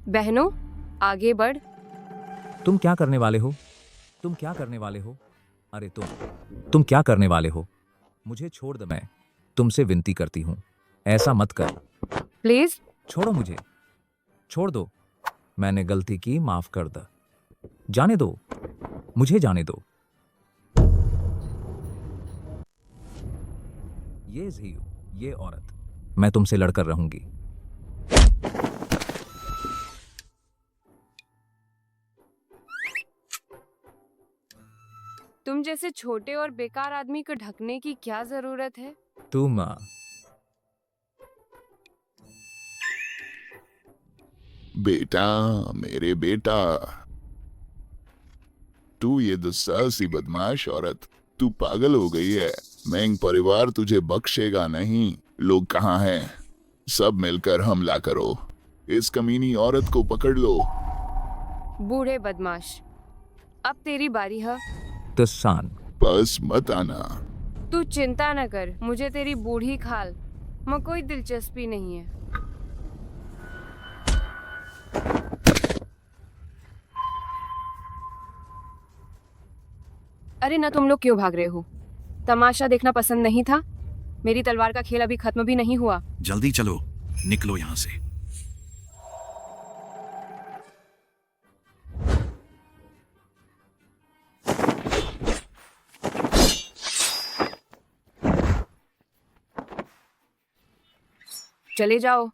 बहनों, आगे बढ़। तुम क्या करने वाले हो? तुम क्या करने वाले हो? अरे तुम क्या करने वाले हो? मुझे छोड़ दो। मैं तुमसे विनती करती हूँ, ऐसा मत कर। प्लीज छोड़ो मुझे। छोड़ दो। मैंने गलती की, माफ कर दो। जाने दो, मुझे जाने दो। ये झीयू, ये औरत, मैं तुमसे लड़कर रहूंगी। तुम जैसे छोटे और बेकार आदमी को ढकने की क्या जरूरत है? तुम बेटा, मेरे बेटा, तू ये दुस्साहसी बदमाश औरत, तू पागल हो गई है। मैंग परिवार तुझे बख्शेगा नहीं। लोग कहाँ हैं? सब मिलकर हमला करो। इस कमीनी औरत को पकड़ लो। बूढ़े बदमाश, अब तेरी बारी है। तसान, बस मत आना। तू चिंता न कर, मुझे तेरी बूढ़ी खाल में कोई दिलचस्पी नहीं है। अरे ना, तुम लोग क्यों भाग रहे हो? तमाशा देखना पसंद नहीं था? मेरी तलवार का खेल अभी खत्म भी नहीं हुआ। जल्दी चलो, निकलो यहाँ से। चले जाओ।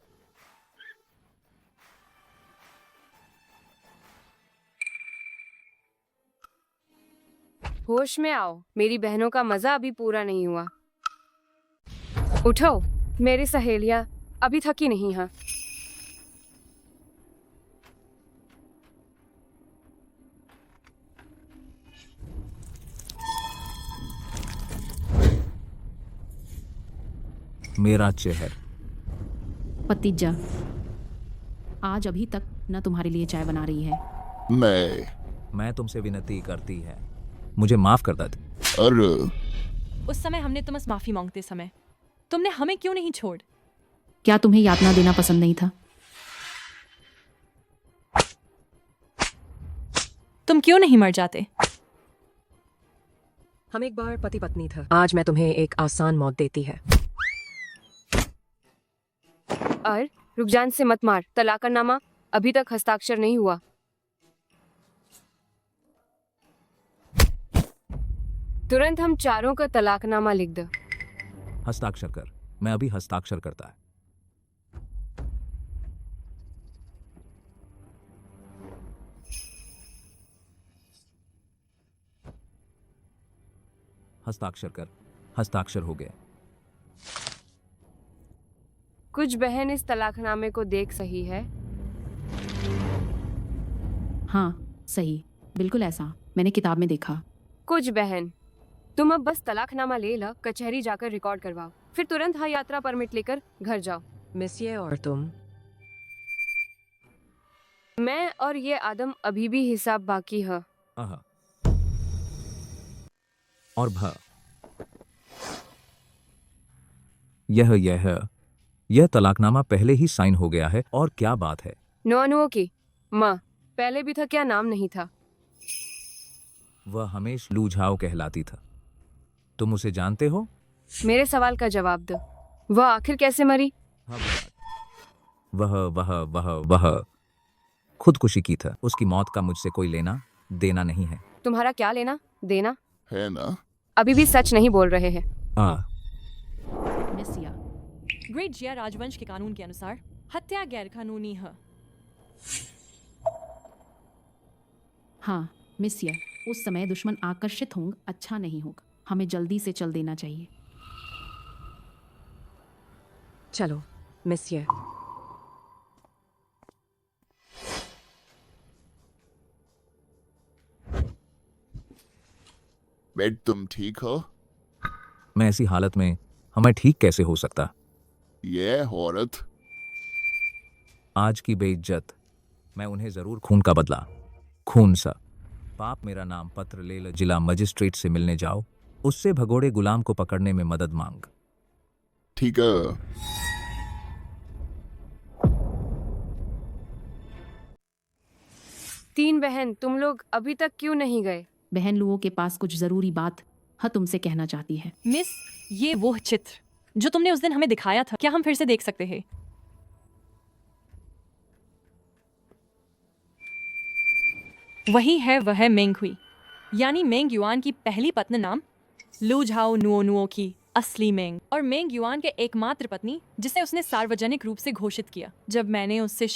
होश में आओ, मेरी बहनों का मजा अभी पूरा नहीं हुआ। उठो, मेरी सहेलियां अभी थकी नहीं हैं। मेरा चेहर। पतिजा, आज अभी तक न तुम्हारे लिए चाय बना रही है। मैं तुमसे विनती करती है, मुझे माफ कर दे। और उस समय हमने तुमसे माफी मांगते समय तुमने हमें क्यों नहीं छोड़? क्या तुम्हें यातना देना पसंद नहीं था? तुम क्यों नहीं मर जाते? हम एक बार पति पत्नी थे। आज मैं तुम्हें एक आसान मौत देती है। और रुकजान से मत मार, तलाकनामा अभी तक हस्ताक्षर नहीं हुआ। तुरंत हम चारों का तलाकनामा लिख दो। हस्ताक्षर कर। मैं अभी हस्ताक्षर करता है। हस्ताक्षर कर। हस्ताक्षर हो गए। कुछ बहन इस तलाकनामे को देख सही है? हाँ, सही, बिल्कुल ऐसा मैंने किताब में देखा। कुछ बहन, तुम अब बस तलाकनामा ले लो, कचहरी जाकर रिकॉर्ड करवाओ, फिर तुरंत हाँ यात्रा परमिट लेकर घर जाओ। मिसिए, और तुम? मैं और ये आदम अभी भी हिसाब बाकी है। आहा। और भ यह तलाकनामा पहले ही साइन हो गया है। और क्या बात है? नो की माँ, पहले भी था क्या? नाम नहीं था। वह हमेश लूझाओ कहलाती था। तुम उसे जानते हो? मेरे सवाल का जवाब दो। वह आखिर कैसे मरी? वह खुदकुशी की था। उसकी मौत का मुझसे कोई लेना देना नहीं है। तुम्हारा क्या लेना देना है ना? अभी भी सच नहीं बोल रहे हैं। मिसिया, ग्रेट जिया राजवंश के कानून के अनुसार हत्या गैर कानूनी है। हाँ मिसिया, उस समय दुश्मन आकर्षित होंगे, अच्छा नहीं होगा। हमें जल्दी से चल देना चाहिए। चलो मिसिए। बेट, तुम ठीक हो? मैं ऐसी हालत में हमें ठीक कैसे हो सकता? ये औरत, आज की बेइज्जत, मैं उन्हें जरूर खून का बदला। खून सा पाप। मेरा नाम पत्र ले लो, जिला मजिस्ट्रेट से मिलने जाओ, उससे भगोड़े गुलाम को पकड़ने में मदद मांग। ठीक है। तीन बहन, तुम लोग अभी तक क्यों नहीं गए? बहन लुओ के पास कुछ जरूरी बात तुमसे कहना चाहती है। मिस, ये वो चित्र जो तुमने उस दिन हमें दिखाया था, क्या हम फिर से देख सकते हैं? वही है, वह है मेंग हुई, यानी मेंग युआन की पहली पत्नी, नाम लू झाओ नुओ नुओ की असली मेंग, और मेंग युआन के एकमात्र पत्नी जिसे उसने सार्वजनिक रूप से घोषित किया। जब मैंने उससे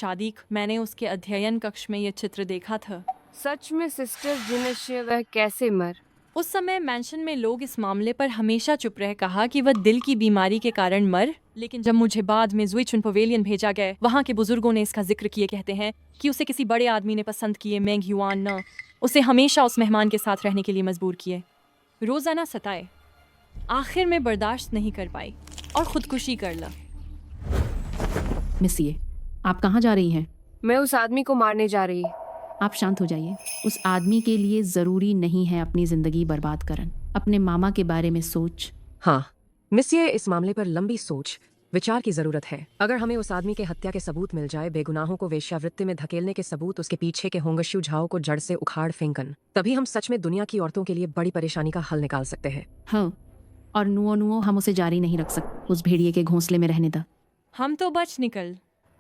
मैंने उसके अध्ययन कक्ष में यह चित्र देखा था। सच में सिस्टर जिनश्य, वह कैसे मर? उस समय मैंशन में लोग इस मामले पर हमेशा चुप रह कहा कि वह दिल की बीमारी के कारण मर, लेकिन जब मुझे बाद में जुइचुन पवेलियन भेजा गया, वहाँ के बुजुर्गों ने इसका जिक्र किए, कहते हैं कि उसे किसी बड़े आदमी ने पसंद किए। मेंग युआन ने उसे हमेशा उस मेहमान के साथ रहने के लिए मजबूर किए, रोजाना सताए। आखिर में बर्दाश्त नहीं कर पाई और खुदकुशी कर ला। मिसिए, आप कहाँ जा रही हैं? मैं उस आदमी को मारने जा रही। आप शांत हो जाइए। उस आदमी के लिए जरूरी नहीं है अपनी जिंदगी बर्बाद करना। अपने मामा के बारे में सोच। हाँ मिसिए, इस मामले पर लंबी सोच विचार की जरूरत है। अगर हमें उस आदमी के हत्या के सबूत मिल जाए, बेगुनाहों को वेश्यावृत्ति में धकेलने के सबूत, उसके पीछे के होंगशु झाओ को जड़ से उखाड़ फेंकन, तभी हम सच में दुनिया की औरतों के लिए बड़ी परेशानी का हल निकाल सकते हैं। हाँ, और नुओ नुओ हम उसे जारी नहीं रख सकते। उस भेड़िए के घोंसले में रहने दा। हम तो बच निकल।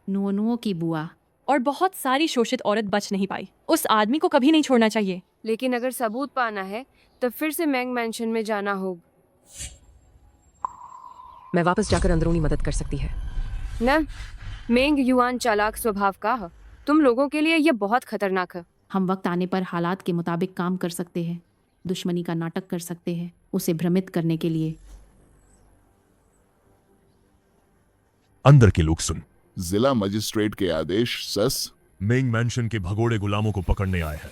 नुओ नुओ की बुआ और बहुत सारी शोषित औरत बच नहीं पाई। उस आदमी को कभी नहीं छोड़ना चाहिए। लेकिन अगर सबूत पाना है तो फिर से मैंग मैंशन में जाना होगा। मैं वापस जाकर अंदरूनी मदद कर सकती है न, मेंग युआन चालाक स्वभाव का है। तुम लोगों के लिए यह बहुत खतरनाक है। हम वक्त आने पर हालात के मुताबिक काम कर सकते हैं, दुश्मनी का नाटक कर सकते हैं, उसे भ्रमित करने के लिए। अंदर के लोग सुन। जिला मजिस्ट्रेट के आदेश सस मेंग मैंशन के भगोड़े गुलामों को पकड़ने आए हैं।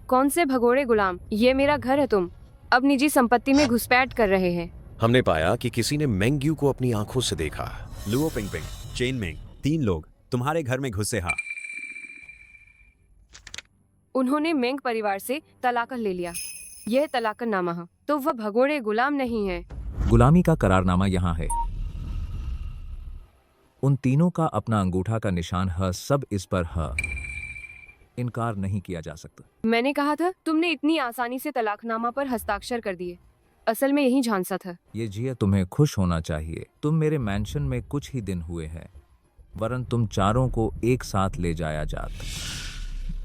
कौन से भगोड़े गुलाम? ये मेरा घर है, तुम अब निजी संपत्ति में घुसपैठ कर रहे हैं। हमने पाया कि किसी ने मेंग्यू को अपनी आंखों से देखा। लुओ पिंगपिंग, चेन मेंग, 3 लोग तुम्हारे घर में घुसे। हाँ, उन्होंने मेंग परिवार से तलाक ले लिया। यह तलाकनामा है, तो वह भगोड़े गुलाम नहीं है। गुलामी का करारनामा यहाँ है। उन तीनों का अपना अंगूठा का निशान है, सब इस पर है। इनकार नहीं किया जा सकता। मैंने कहा था, तुमने इतनी आसानी से तलाकनामा पर हस्ताक्षर कर दिए। असल में यही झांसा था। ये जिया, तुम्हें खुश होना चाहिए। तुम मेरे मैंशन में कुछ ही दिन हुए हैं, वरन तुम चारों को एक साथ ले जाया जाता।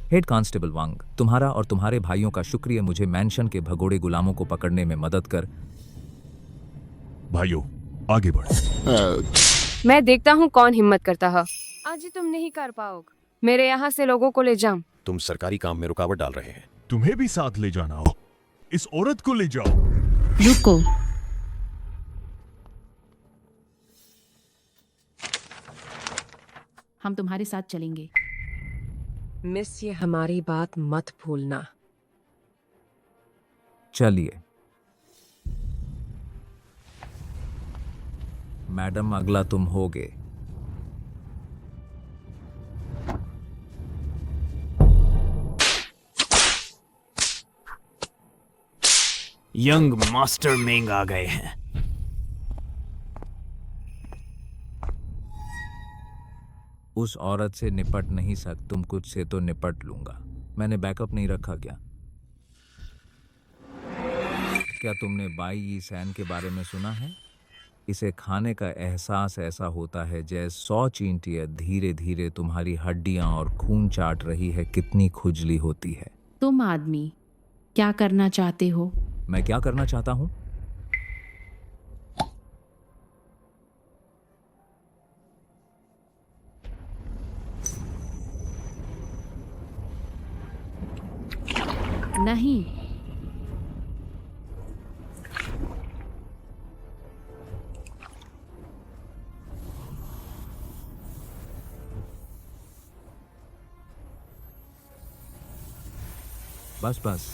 हेड कांस्टेबल वांग, तुम्हारा और तुम्हारे भाइयों का शुक्रिया मुझे मैंशन के भगोड़े गुलामों को पकड़ने में मदद कर। भाइयों, आगे बढ़ो। मैं देखता हूँ कौन हिम्मत करता है। आज ही तुम नहीं कर पाओगे। मेरे यहाँ से लोगों को ले जाओ। तुम सरकारी काम में रुकावट डाल रहे हैं। तुम्हें भी साथ ले जाना हो। इस औरत को ले जाओ। रुको। हम तुम्हारे साथ चलेंगे। मिस, ये हमारी बात मत भूलना। चलिए मैडम, अगला तुम होगे। यंग मास्टर मेंग आ गए हैं। उस औरत से निपट नहीं सकता, तुम कुछ से तो निपट लूंगा। मैंने बैकअप नहीं रखा क्या? क्या तुमने बाई ई सैन के बारे में सुना है? इसे खाने का एहसास ऐसा होता है जैसे 100 चींटियां धीरे धीरे तुम्हारी हड्डियां और खून चाट रही है। कितनी खुजली होती है। तुम आदमी क्या करना चाहते हो? मैं क्या करना चाहता हूं? नहीं, बस बस।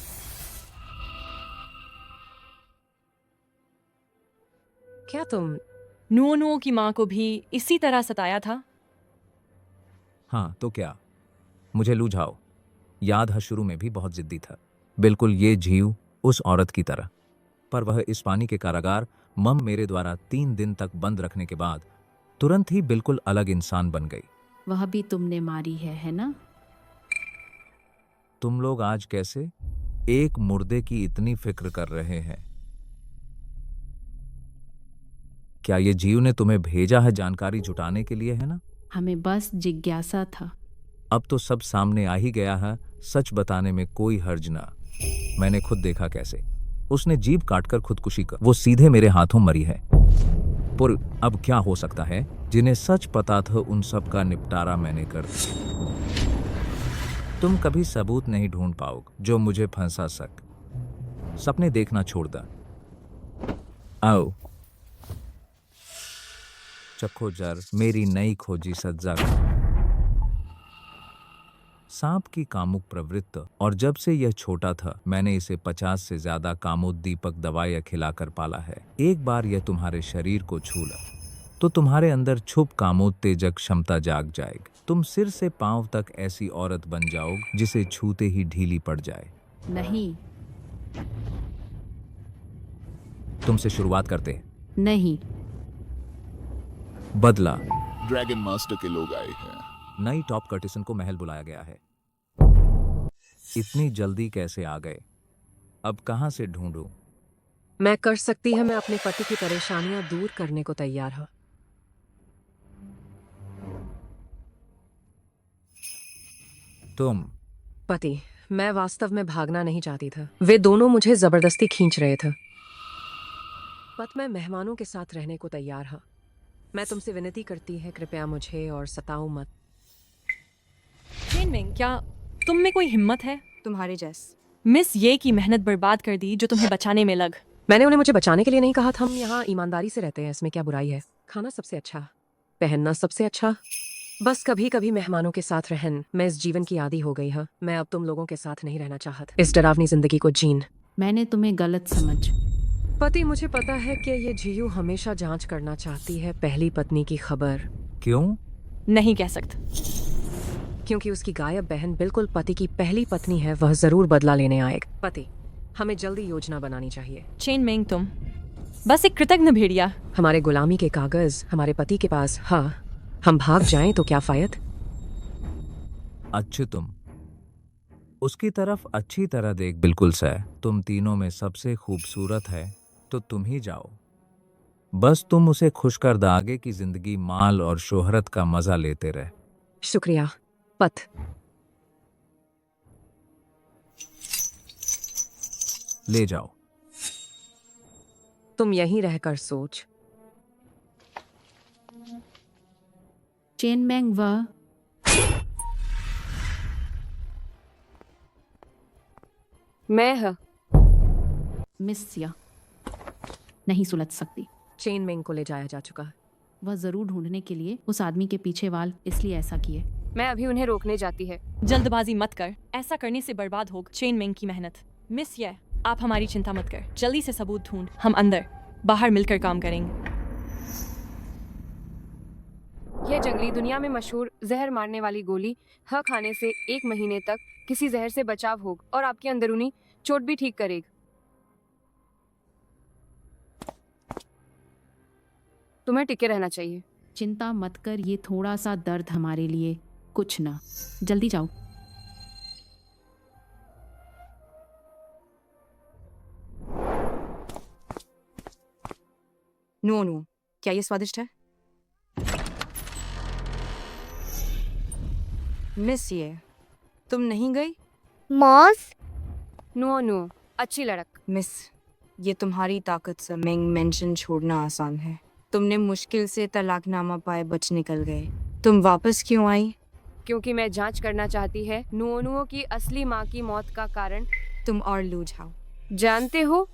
क्या तुम नुओ नुओ की माँ को भी इसी तरह सताया था? हाँ तो क्या? मुझे लूझाओ। याद है, शुरू में भी बहुत जिद्दी था, बिल्कुल ये झीव उस औरत की तरह। पर वह इस पानी के कारागार मम मेरे द्वारा 3 दिन तक बंद रखने के बाद तुरंत ही बिल्कुल अलग इंसान बन गई। वह भी तुमने मारी है ना? तुम लोग आज कैसे एक मुर्दे की इतनी फिक्र कर रहे हैं? क्या ये जीव ने तुम्हें भेजा है जानकारी जुटाने के लिए, है ना? हमें बस जिज्ञासा था। अब तो सब सामने आ ही गया है, सच बताने में कोई हर्ज ना। मैंने खुद देखा कैसे उसने जीभ काटकर खुदकुशी कर, वो सीधे मेरे हाथों मरी है। पर अब क्या हो सकता है? जिन्हें सच पता था उन सब का निपटारा मैंने कर दिया। तुम कभी सबूत नहीं ढूंढ पाओगे जो मुझे फंसा सक। सपने देखना छोड़ दा। आओ चखो जर मेरी नई खोजी सज्जा। सांप की कामुक प्रवृत्त, और जब से यह छोटा था मैंने इसे 50 से ज्यादा कामोद्दीपक दवाइयां खिलाकर पाला है। एक बार यह तुम्हारे शरीर को छू ला तो तुम्हारे अंदर छुप कामोत्तेजक क्षमता जाग जाएगी। तुम सिर से पांव तक ऐसी औरत बन जाओगे जिसे छूते ही ढीली पड़ जाए। नहीं तुमसे शुरुआत करते हैं। नहीं। बदला। ड्रैगन मास्टर के लोग आए हैं। नई टॉप कर्टिसन को महल बुलाया गया है। इतनी जल्दी कैसे आ गए? अब कहां से ढूंढूं? मैं कर सकती है, मैं अपने पति की परेशानियां दूर करने को तैयार हूं। तुम? पति, मैं वास्तव में भागना नहीं चाहती था। वे दोनों मुझे जबरदस्ती खींच रहे थे। पत मैं मेहमानों के साथ रहने को तैयार हूं। मैं तुमसे विनती करती है, कृपया मुझे और सताओ मत। चेन मिंग, क्या तुम में कोई हिम्मत है? तुम्हारे जैस। मिस ये की मेहनत बर्बाद कर दी जो तुम्हें बचाने में लग। मैंने उन्हें मुझे बचाने के लिए नहीं कहा था। हम यहाँ ईमानदारी से रहते हैं, इसमें क्या बुराई है? खाना सबसे अच्छा, पहनना सबसे अच्छा, बस कभी कभी मेहमानों के साथ रहन। मैं इस जीवन की आदी हो गई हूँ। मैं अब तुम लोगों के साथ नहीं रहना चाहत। इस डरावनी जिंदगी को जीन। मैंने तुम्हें गलत समझ। पति, मुझे पता है कि ये जीयू हमेशा जांच करना चाहती है पहली पत्नी की खबर। क्यों? नहीं कह सकता। क्योंकि उसकी गायब बहन बिल्कुल पति की पहली पत्नी है। वह जरूर बदला लेने आएगा। पति, हमें जल्दी योजना बनानी चाहिए। चेन मिंग, तुम बस एक कृतज्ञ भेड़िया। हमारे गुलामी के कागज हमारे पति के पास। हाँ, हम भाग जाएं तो क्या फायद? अच्छी तुम उसकी तरफ अच्छी तरह देख। बिल्कुल सर, तुम तीनों में सबसे खूबसूरत है तो तुम ही जाओ। बस तुम उसे खुश कर दो। आगे की जिंदगी माल और शोहरत का मजा लेते रहे। शुक्रिया पत। ले जाओ। तुम यहीं रहकर सोच। चेन मैंग वह मैं है मिस या नहीं सुलझ सकती। चेन मिंग को ले जाया जा चुका। वह जरूर ढूंढने के लिए उस आदमी के पीछे वाल इसलिए ऐसा किए। मैं अभी उन्हें रोकने जाती है। जल्दबाजी मत कर, ऐसा करने से बर्बाद होगी चेन मिंग की मेहनत। मिस ये, आप हमारी चिंता मत कर। जल्दी से सबूत ढूंढ। हम अंदर बाहर मिलकर काम करेंगे। यह जंगली दुनिया में मशहूर जहर मारने वाली गोली ह खाने से 1 महीने तक किसी जहर से बचाव होगा और आपकी अंदरूनी चोट भी ठीक करेगा। तुम्हें टिके रहना चाहिए। चिंता मत कर, ये थोड़ा सा दर्द हमारे लिए कुछ ना। जल्दी जाओ। नो नो, क्या ये स्वादिष्ट है? मिस ये, तुम नहीं गई? मॉस? नो नो, अच्छी लड़क। मिस, ये तुम्हारी ताकत से मेंग मेंशन छोड़ना आसान है। तुमने मुश्किल से तलाकनामा पाए बच निकल गए। तुम वापस क्यों आई? क्योंकि मैं जांच करना चाहती है नुओनुओ की असली माँ की मौत का कारण। तुम और लू झाओ। जानते हो,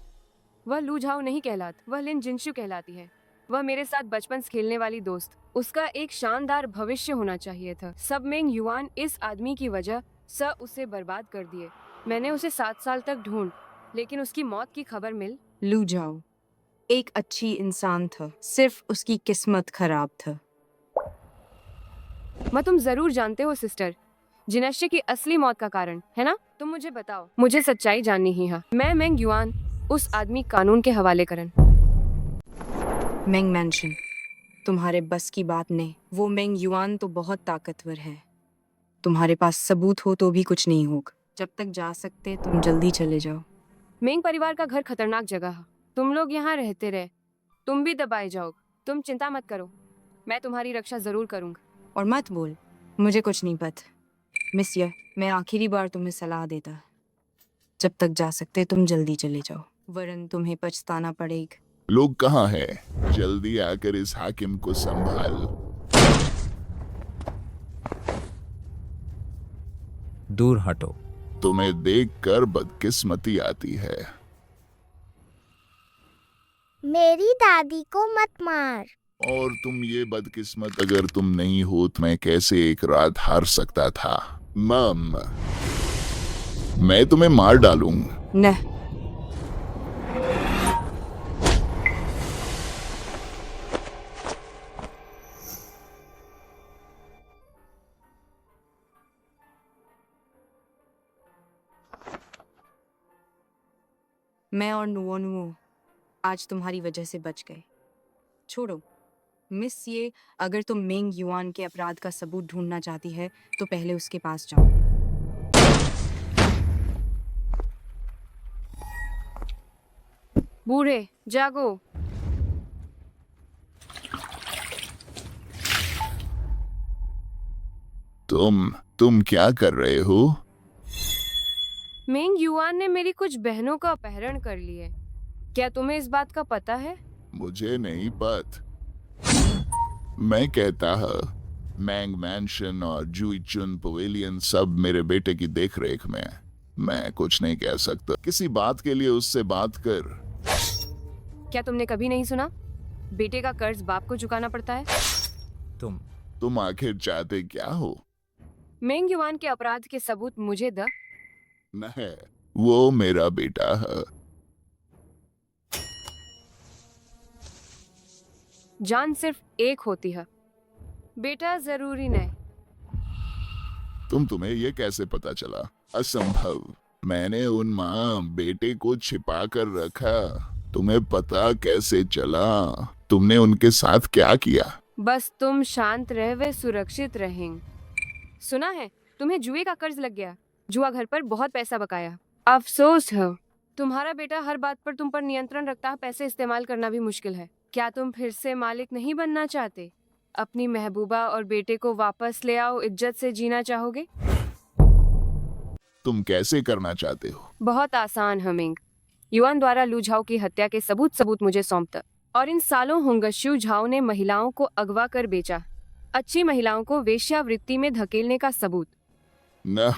वह लू झाओ नहीं कहलाती, वह लिन जिनशु कहलाती है। वह मेरे साथ बचपन से खेलने वाली दोस्त। उसका एक शानदार भविष्य होना चाहिए था। सब मेंग युआन इस आदमी की वजह से उसे बर्बाद कर दिए। मैंने उसे 7 साल तक ढूंढ, लेकिन उसकी मौत की खबर मिल। लू झाओ एक अच्छी इंसान था, सिर्फ उसकी किस्मत खराब था। मैं तुम जरूर जानते हो सिस्टर, जिनश्य की असली मौत का कारण, है ना? तुम मुझे बताओ, मुझे सच्चाई जाननी ही है। मैं मेंग युआन उस आदमी कानून के हवाले करन। मेंग मेंशन, तुम्हारे बस की बात नहीं। वो मेंग युआन तो बहुत ताकतवर है। तुम्हारे पास सबूत हो तो भी कुछ नहीं होगा। जब तक जा सकते तुम जल्दी चले जाओ। मेंग परिवार का घर खतरनाक जगह है। तुम लोग यहाँ रहते रहे, तुम भी दबाए जाओ। तुम चिंता मत करो, मैं तुम्हारी रक्षा जरूर करूंगा। और मत बोल मुझे कुछ नहीं पता। मिस्टर, मैं आखिरी बार तुम्हें सलाह देता, जब तक जा सकते तुम जल्दी चले जाओ, वरन तुम्हें पछताना पड़ेगा। लोग कहाँ हैं? जल्दी आकर इस हाकिम को संभाल। दूर हटो। तुम्हें देखकर बदकिस्मती आती है। मेरी दादी को मत मार। और तुम ये बदकिस्मत, अगर तुम नहीं हो तो मैं कैसे एक रात हार सकता था? मम, मैं तुम्हें मार डालूंगा। न, मैं और नुओ आज तुम्हारी वजह से बच गए। छोड़ो मिस, ये अगर तुम मेंग युआन के अपराध का सबूत ढूंढना चाहती है तो पहले उसके पास जाओ। बूढ़े जागो। तुम क्या कर रहे हो? मेंग युआन ने मेरी कुछ बहनों का अपहरण कर लिया। क्या तुम्हें इस बात का पता है? मुझे नहीं पता। मैं कहता है मैंग मैंशन और जुईचुन पवेलियन सब मेरे बेटे की देखरेख में। मैं कुछ नहीं कह सकता। किसी बात के लिए उससे बात कर। क्या तुमने कभी नहीं सुना, बेटे का कर्ज बाप को चुकाना पड़ता है? तुम आखिर चाहते क्या हो? मेंग युआन के अपराध के सबूत मुझे दो। नहीं, वो मेरा बेटा है। जान सिर्फ एक होती है, बेटा जरूरी नहीं। तुम्हें ये कैसे पता चला? असंभव। मैंने उन माँ बेटे को छिपा कर रखा। तुम्हें पता कैसे चला? तुमने उनके साथ क्या किया? बस तुम शांत रहे, वे सुरक्षित रहेंगे। सुना है तुम्हें जुए का कर्ज लग गया। जुआ घर पर बहुत पैसा बकाया। अफसोस है, तुम्हारा बेटा हर बात पर तुम पर नियंत्रण रखता है। पैसे इस्तेमाल करना भी मुश्किल है। क्या तुम फिर से मालिक नहीं बनना चाहते? अपनी महबूबा और बेटे को वापस ले आओ, इज्जत से जीना चाहोगे? तुम कैसे करना चाहते हो? बहुत आसान है मेंग। युआन द्वारा लू झाओ की हत्या के सबूत मुझे सौंपता। और इन सालों होंगशू झाओ ने महिलाओं को अगवा कर बेचा। अच्छी महिलाओं को वेश्यावृत्ति में धकेलने का सबूत। न,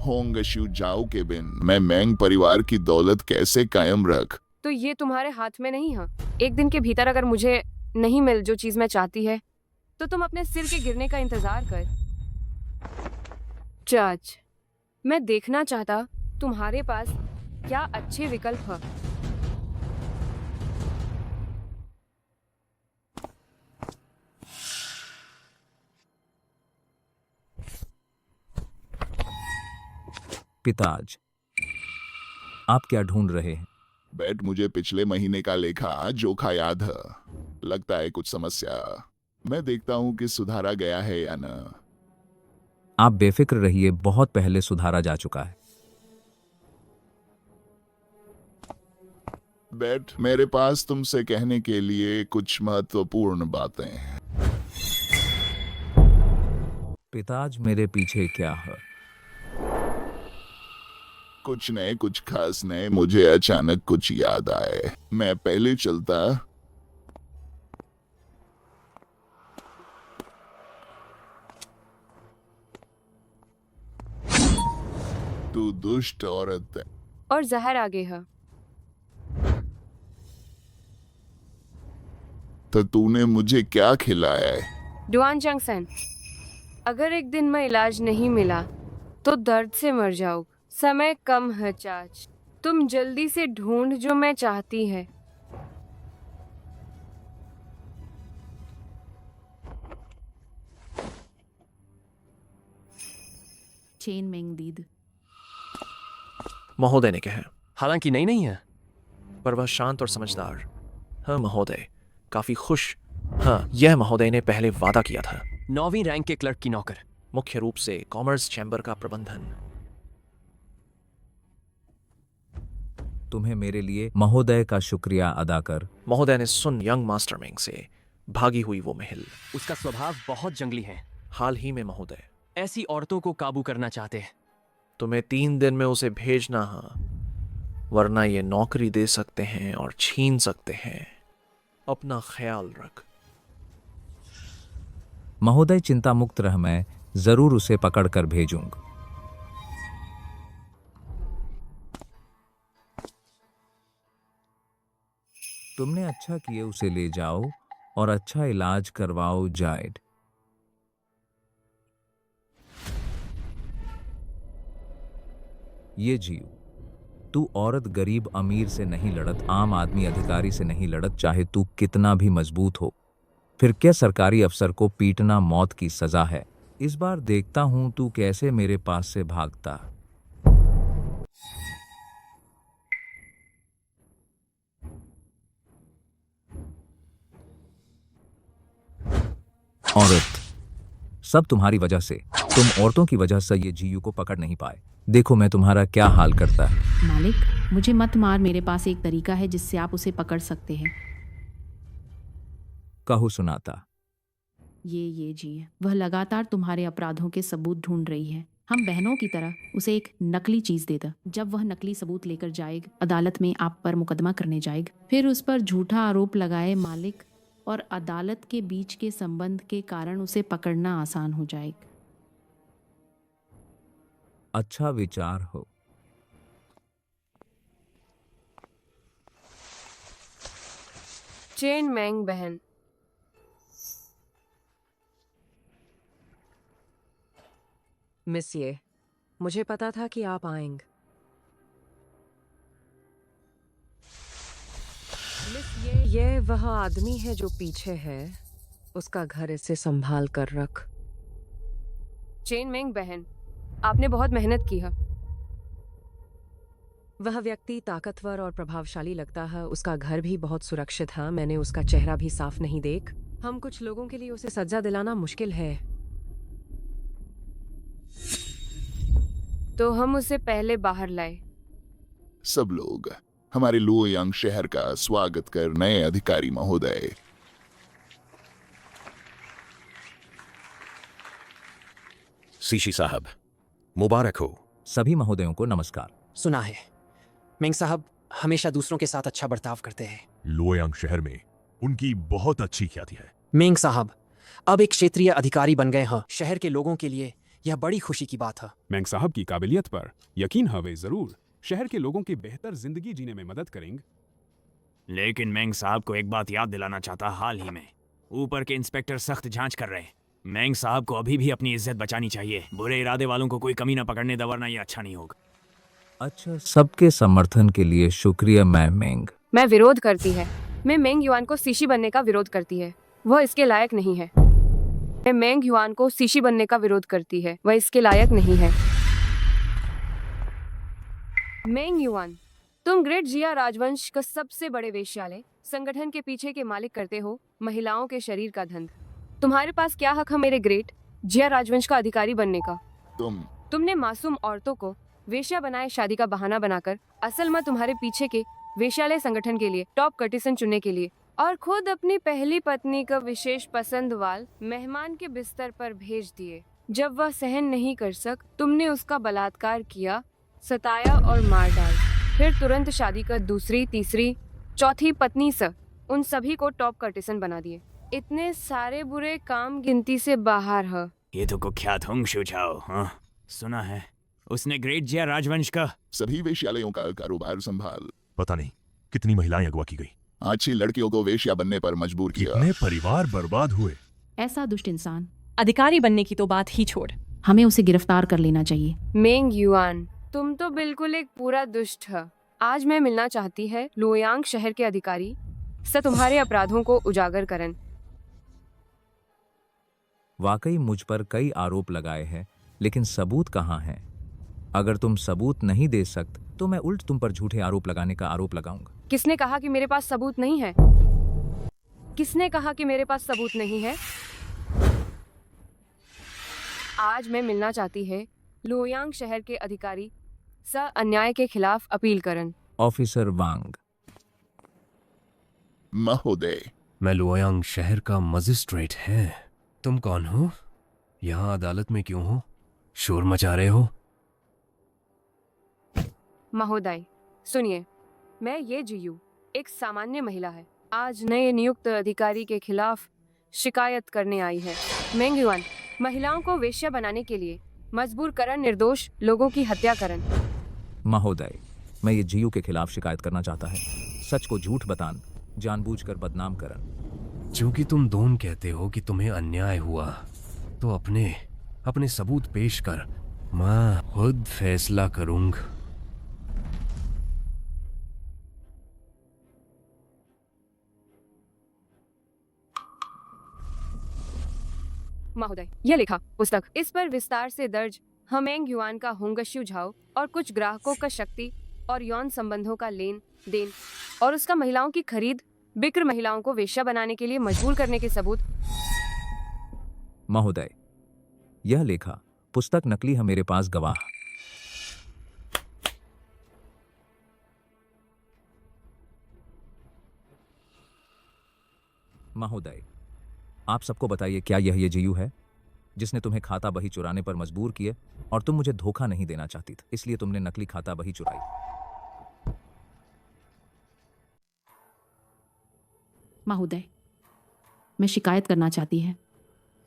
होंगशू झाओ के बिन मैं मैंग परिवार की दौलत कैसे कायम रख? तो ये तुम्हारे हाथ में नहीं है। एक दिन के भीतर अगर मुझे नहीं मिल जो चीज मैं चाहती है, तो तुम अपने सिर के गिरने का इंतजार कर। जज, मैं देखना चाहता तुम्हारे पास क्या अच्छे विकल्प है। पिताज, आप क्या ढूंढ रहे हैं? बैठ, मुझे पिछले महीने का लेखा जोखा याद है। लगता है कुछ समस्या। मैं देखता हूँ कि सुधारा गया है या न। आप बेफिक्र रहिए, बहुत पहले सुधारा जा चुका है। बैठ, मेरे पास तुमसे कहने के लिए कुछ महत्वपूर्ण बातें हैं। पिताज, मेरे पीछे क्या है? कुछ नहीं, कुछ खास नहीं। मुझे अचानक कुछ याद आए। मैं पहले चलता। तू दुष्ट औरत है। और जहर आगे है। तो तूने मुझे क्या खिलाया है? डुआन जंगसन, अगर एक दिन में इलाज नहीं मिला तो दर्द से मर जाओ। समय कम है चाच, तुम जल्दी से ढूंढ जो मैं चाहती है। चेन मेंग दीद। महोदय ने कहा। हालांकि नहीं है, पर वह शांत और समझदार। हाँ महोदय, काफी खुश। हाँ, यह महोदय ने पहले वादा किया था। 9वीं रैंक के क्लर्क की नौकर। मुख्य रूप से कॉमर्स चैम्बर का प्रबंधन। तुम्हें मेरे लिए महोदय का शुक्रिया अदा कर। महोदय ने सुन यंग मास्टर मेंग से भागी हुई वो महल। उसका स्वभाव बहुत जंगली है। हाल ही में महोदय ऐसी औरतों को काबू करना चाहते हैं। तुम्हें 3 दिन में उसे भेजना है, वरना ये नौकरी दे सकते हैं और छीन सकते हैं। अपना ख्याल रख। महोदय चिंता मुक्त रह, मैं जरूर उसे पकड़ कर भेजूंगा। तुमने अच्छा किए उसे ले जाओ और अच्छा इलाज करवाओ जायड। ये जीव, तू औरत गरीब अमीर से नहीं लड़त, आम आदमी अधिकारी से नहीं लड़त, चाहे तू कितना भी मजबूत हो। फिर क्या सरकारी अफसर को पीटना मौत की सजा है? इस बार देखता हूं तू कैसे मेरे पास से भागता। औरत, सब तुम्हारी वजह से। तुम औरतों की वजह से ये जीयू को पकड़ नहीं पाए। देखो मैं तुम्हारा क्या हाल करता है। मालिक, मुझे मत मार, मेरे पास एक तरीका है जिससे आप उसे पकड़ सकते हैं। कहो सुनाता। ये जी, वह लगातार तुम्हारे अपराधों के सबूत ढूंढ रही है। हम बहनों की तरह उसे एक नकली चीज दे दो। जब वह नकली सबूत लेकर जाएगा, अदालत में आप पर मुकदमा करने जाएगा, फिर उस पर झूठा आरोप लगाए मालिक और अदालत के बीच के संबंध के कारण उसे पकड़ना आसान हो जाएगा। अच्छा विचार हो। चेन मैंग बहन, मिस ये, मुझे पता था कि आप आएंगे। मिस ये वह आदमी है जो पीछे है। उसका घर इसे संभाल कर रख। चेन मैंग बहन, आपने बहुत मेहनत की है। वह व्यक्ति ताकतवर और प्रभावशाली लगता है। उसका घर भी बहुत सुरक्षित है। मैंने उसका चेहरा भी साफ नहीं देख। हम कुछ लोगों के लिए उसे सजा दिलाना मुश्किल है। तो हम उसे पहले बाहर लाए। सब लोग हमारे लुओयांग शहर का स्वागत कर नए अधिकारी महोदय। सीशी साहब, मुबारक हो। सभी महोदयों को नमस्कार। सुना है मेंग साहब हमेशा दूसरों के साथ अच्छा बर्ताव करते हैं। लुओयांग शहर में उनकी बहुत अच्छी ख्याति है। मेंग साहब अब एक क्षेत्रीय अधिकारी बन गए हैं। शहर के लोगों के लिए यह बड़ी खुशी की बात है। मैंग साहब की काबिलियत पर यकीन है, वे जरूर शहर के लोगों की बेहतर जिंदगी जीने में मदद करेंगे। लेकिन मेंग साहब को एक बात याद दिलाना चाहता, हाल ही में ऊपर के इंस्पेक्टर सख्त जांच कर रहे हैं। मेंग साहब को अभी भी अपनी इज्जत बचानी चाहिए। बुरे इरादे वालों को कोई कमी न पकड़ने दे, वरना ये अच्छा नहीं होगा। अच्छा, सबके समर्थन के लिए शुक्रिया मैंग। मैं विरोध करती है। मैं मेंग युआन को सीशी बनने का विरोध करती है। वह इसके लायक नहीं है। मैं मेंग युआन को सीशी बनने का विरोध करती है। वह इसके लायक नहीं है। मेंग युआन, तुम ग्रेट जिया राजवंश का सबसे बड़े वेश्यालय संगठन के पीछे के मालिक करते हो महिलाओं के शरीर का धंध। तुम्हारे पास क्या हक है मेरे ग्रेट जिया राजवंश का अधिकारी बनने का? तुमने मासूम औरतों को वेश्या बनाए शादी का बहाना बनाकर असल में तुम्हारे पीछे के वेश्यालय संगठन के लिए टॉप कर्टिसन चुनने के लिए, और खुद अपनी पहली पत्नी का विशेष पसंद वाल मेहमान के बिस्तर पर भेज दिए। जब वह सहन नहीं कर सक, तुमने उसका बलात्कार किया, सताया और मार डाल। फिर तुरंत शादी कर दूसरी, तीसरी, चौथी पत्नी से उन सभी को टॉप कर्टिसन बना दिए। इतने सारे बुरे काम गिनती से बाहर है। ये तो कुख्यात होंग शुचाओ, हाँ सुना है उसने ग्रेट जिया राजवंश का सभी वेश्यालयों का कारोबार संभाल। पता नहीं कितनी महिलाएं अगवा की गई। अच्छी लड़कियों को वेश्या बनने पर मजबूर किया। कितने परिवार बर्बाद हुए। ऐसा दुष्ट इंसान। अधिकारी बनने की तो बात ही छोड़, हमें उसे गिरफ्तार कर लेना चाहिए। मेंग युआन, तुम तो बिल्कुल एक पूरा दुष्ट है। आज मैं मिलना चाहती है लुओयांग शहर के अधिकारी से तुम्हारे अपराधों को उजागर करन। वाकई मुझ पर कई आरोप लगाए हैं, लेकिन सबूत कहाँ हैं? अगर तुम सबूत नहीं दे सकते तो मैं उल्ट तुम पर झूठे आरोप लगाने का आरोप लगाऊंगा। किसने कहा कि मेरे पास सबूत नहीं है? किसने कहा कि मेरे पास सबूत नहीं है? आज मैं मिलना चाहती है लुओयांग शहर के अधिकारी स अन्याय के खिलाफ अपील करन। ऑफिसर वांग। महोदय, मैं लुओयांग शहर का मजिस्ट्रेट है। तुम कौन हो? यहाँ अदालत में क्यों हो? शोर मचा रहे हो? महोदय सुनिए, मैं ये जीयू एक सामान्य महिला है। आज नए नियुक्त अधिकारी के खिलाफ शिकायत करने आई है। मेंग युआन महिलाओं को वेश्या बनाने के लिए मजबूर करन, निर्दोष लोगों की हत्या करन। महोदय, मैं ये जीयू के खिलाफ शिकायत करना चाहता है। सच को झूठ बतान, जानबूझकर बदनाम करन। चूंकि तुम दोन कहते हो कि तुम्हें अन्याय हुआ, तो अपने सबूत पेश कर, मैं खुद फैसला करूंगा। महोदय, यह लिखा पुस्तक, इस पर विस्तार से दर्ज हमेंग युआन का होंगश्यू झाओ और कुछ ग्राहकों का शक्ति और यौन संबंधों का लेन देन और उसका महिलाओं की खरीद बिक्र, महिलाओं को वेश्या बनाने के लिए मजबूर करने के सबूत। महोदय, यह लेखा पुस्तक नकली है, मेरे पास गवाह। महोदय, आप सबको बताइए, क्या यह ये जीयू है जिसने तुम्हें खाता बही चुराने पर मजबूर किए? और तुम मुझे धोखा नहीं देना चाहती थी, इसलिए तुमने नकली खाता बही चुराई। महोदय, मैं शिकायत करना चाहती है।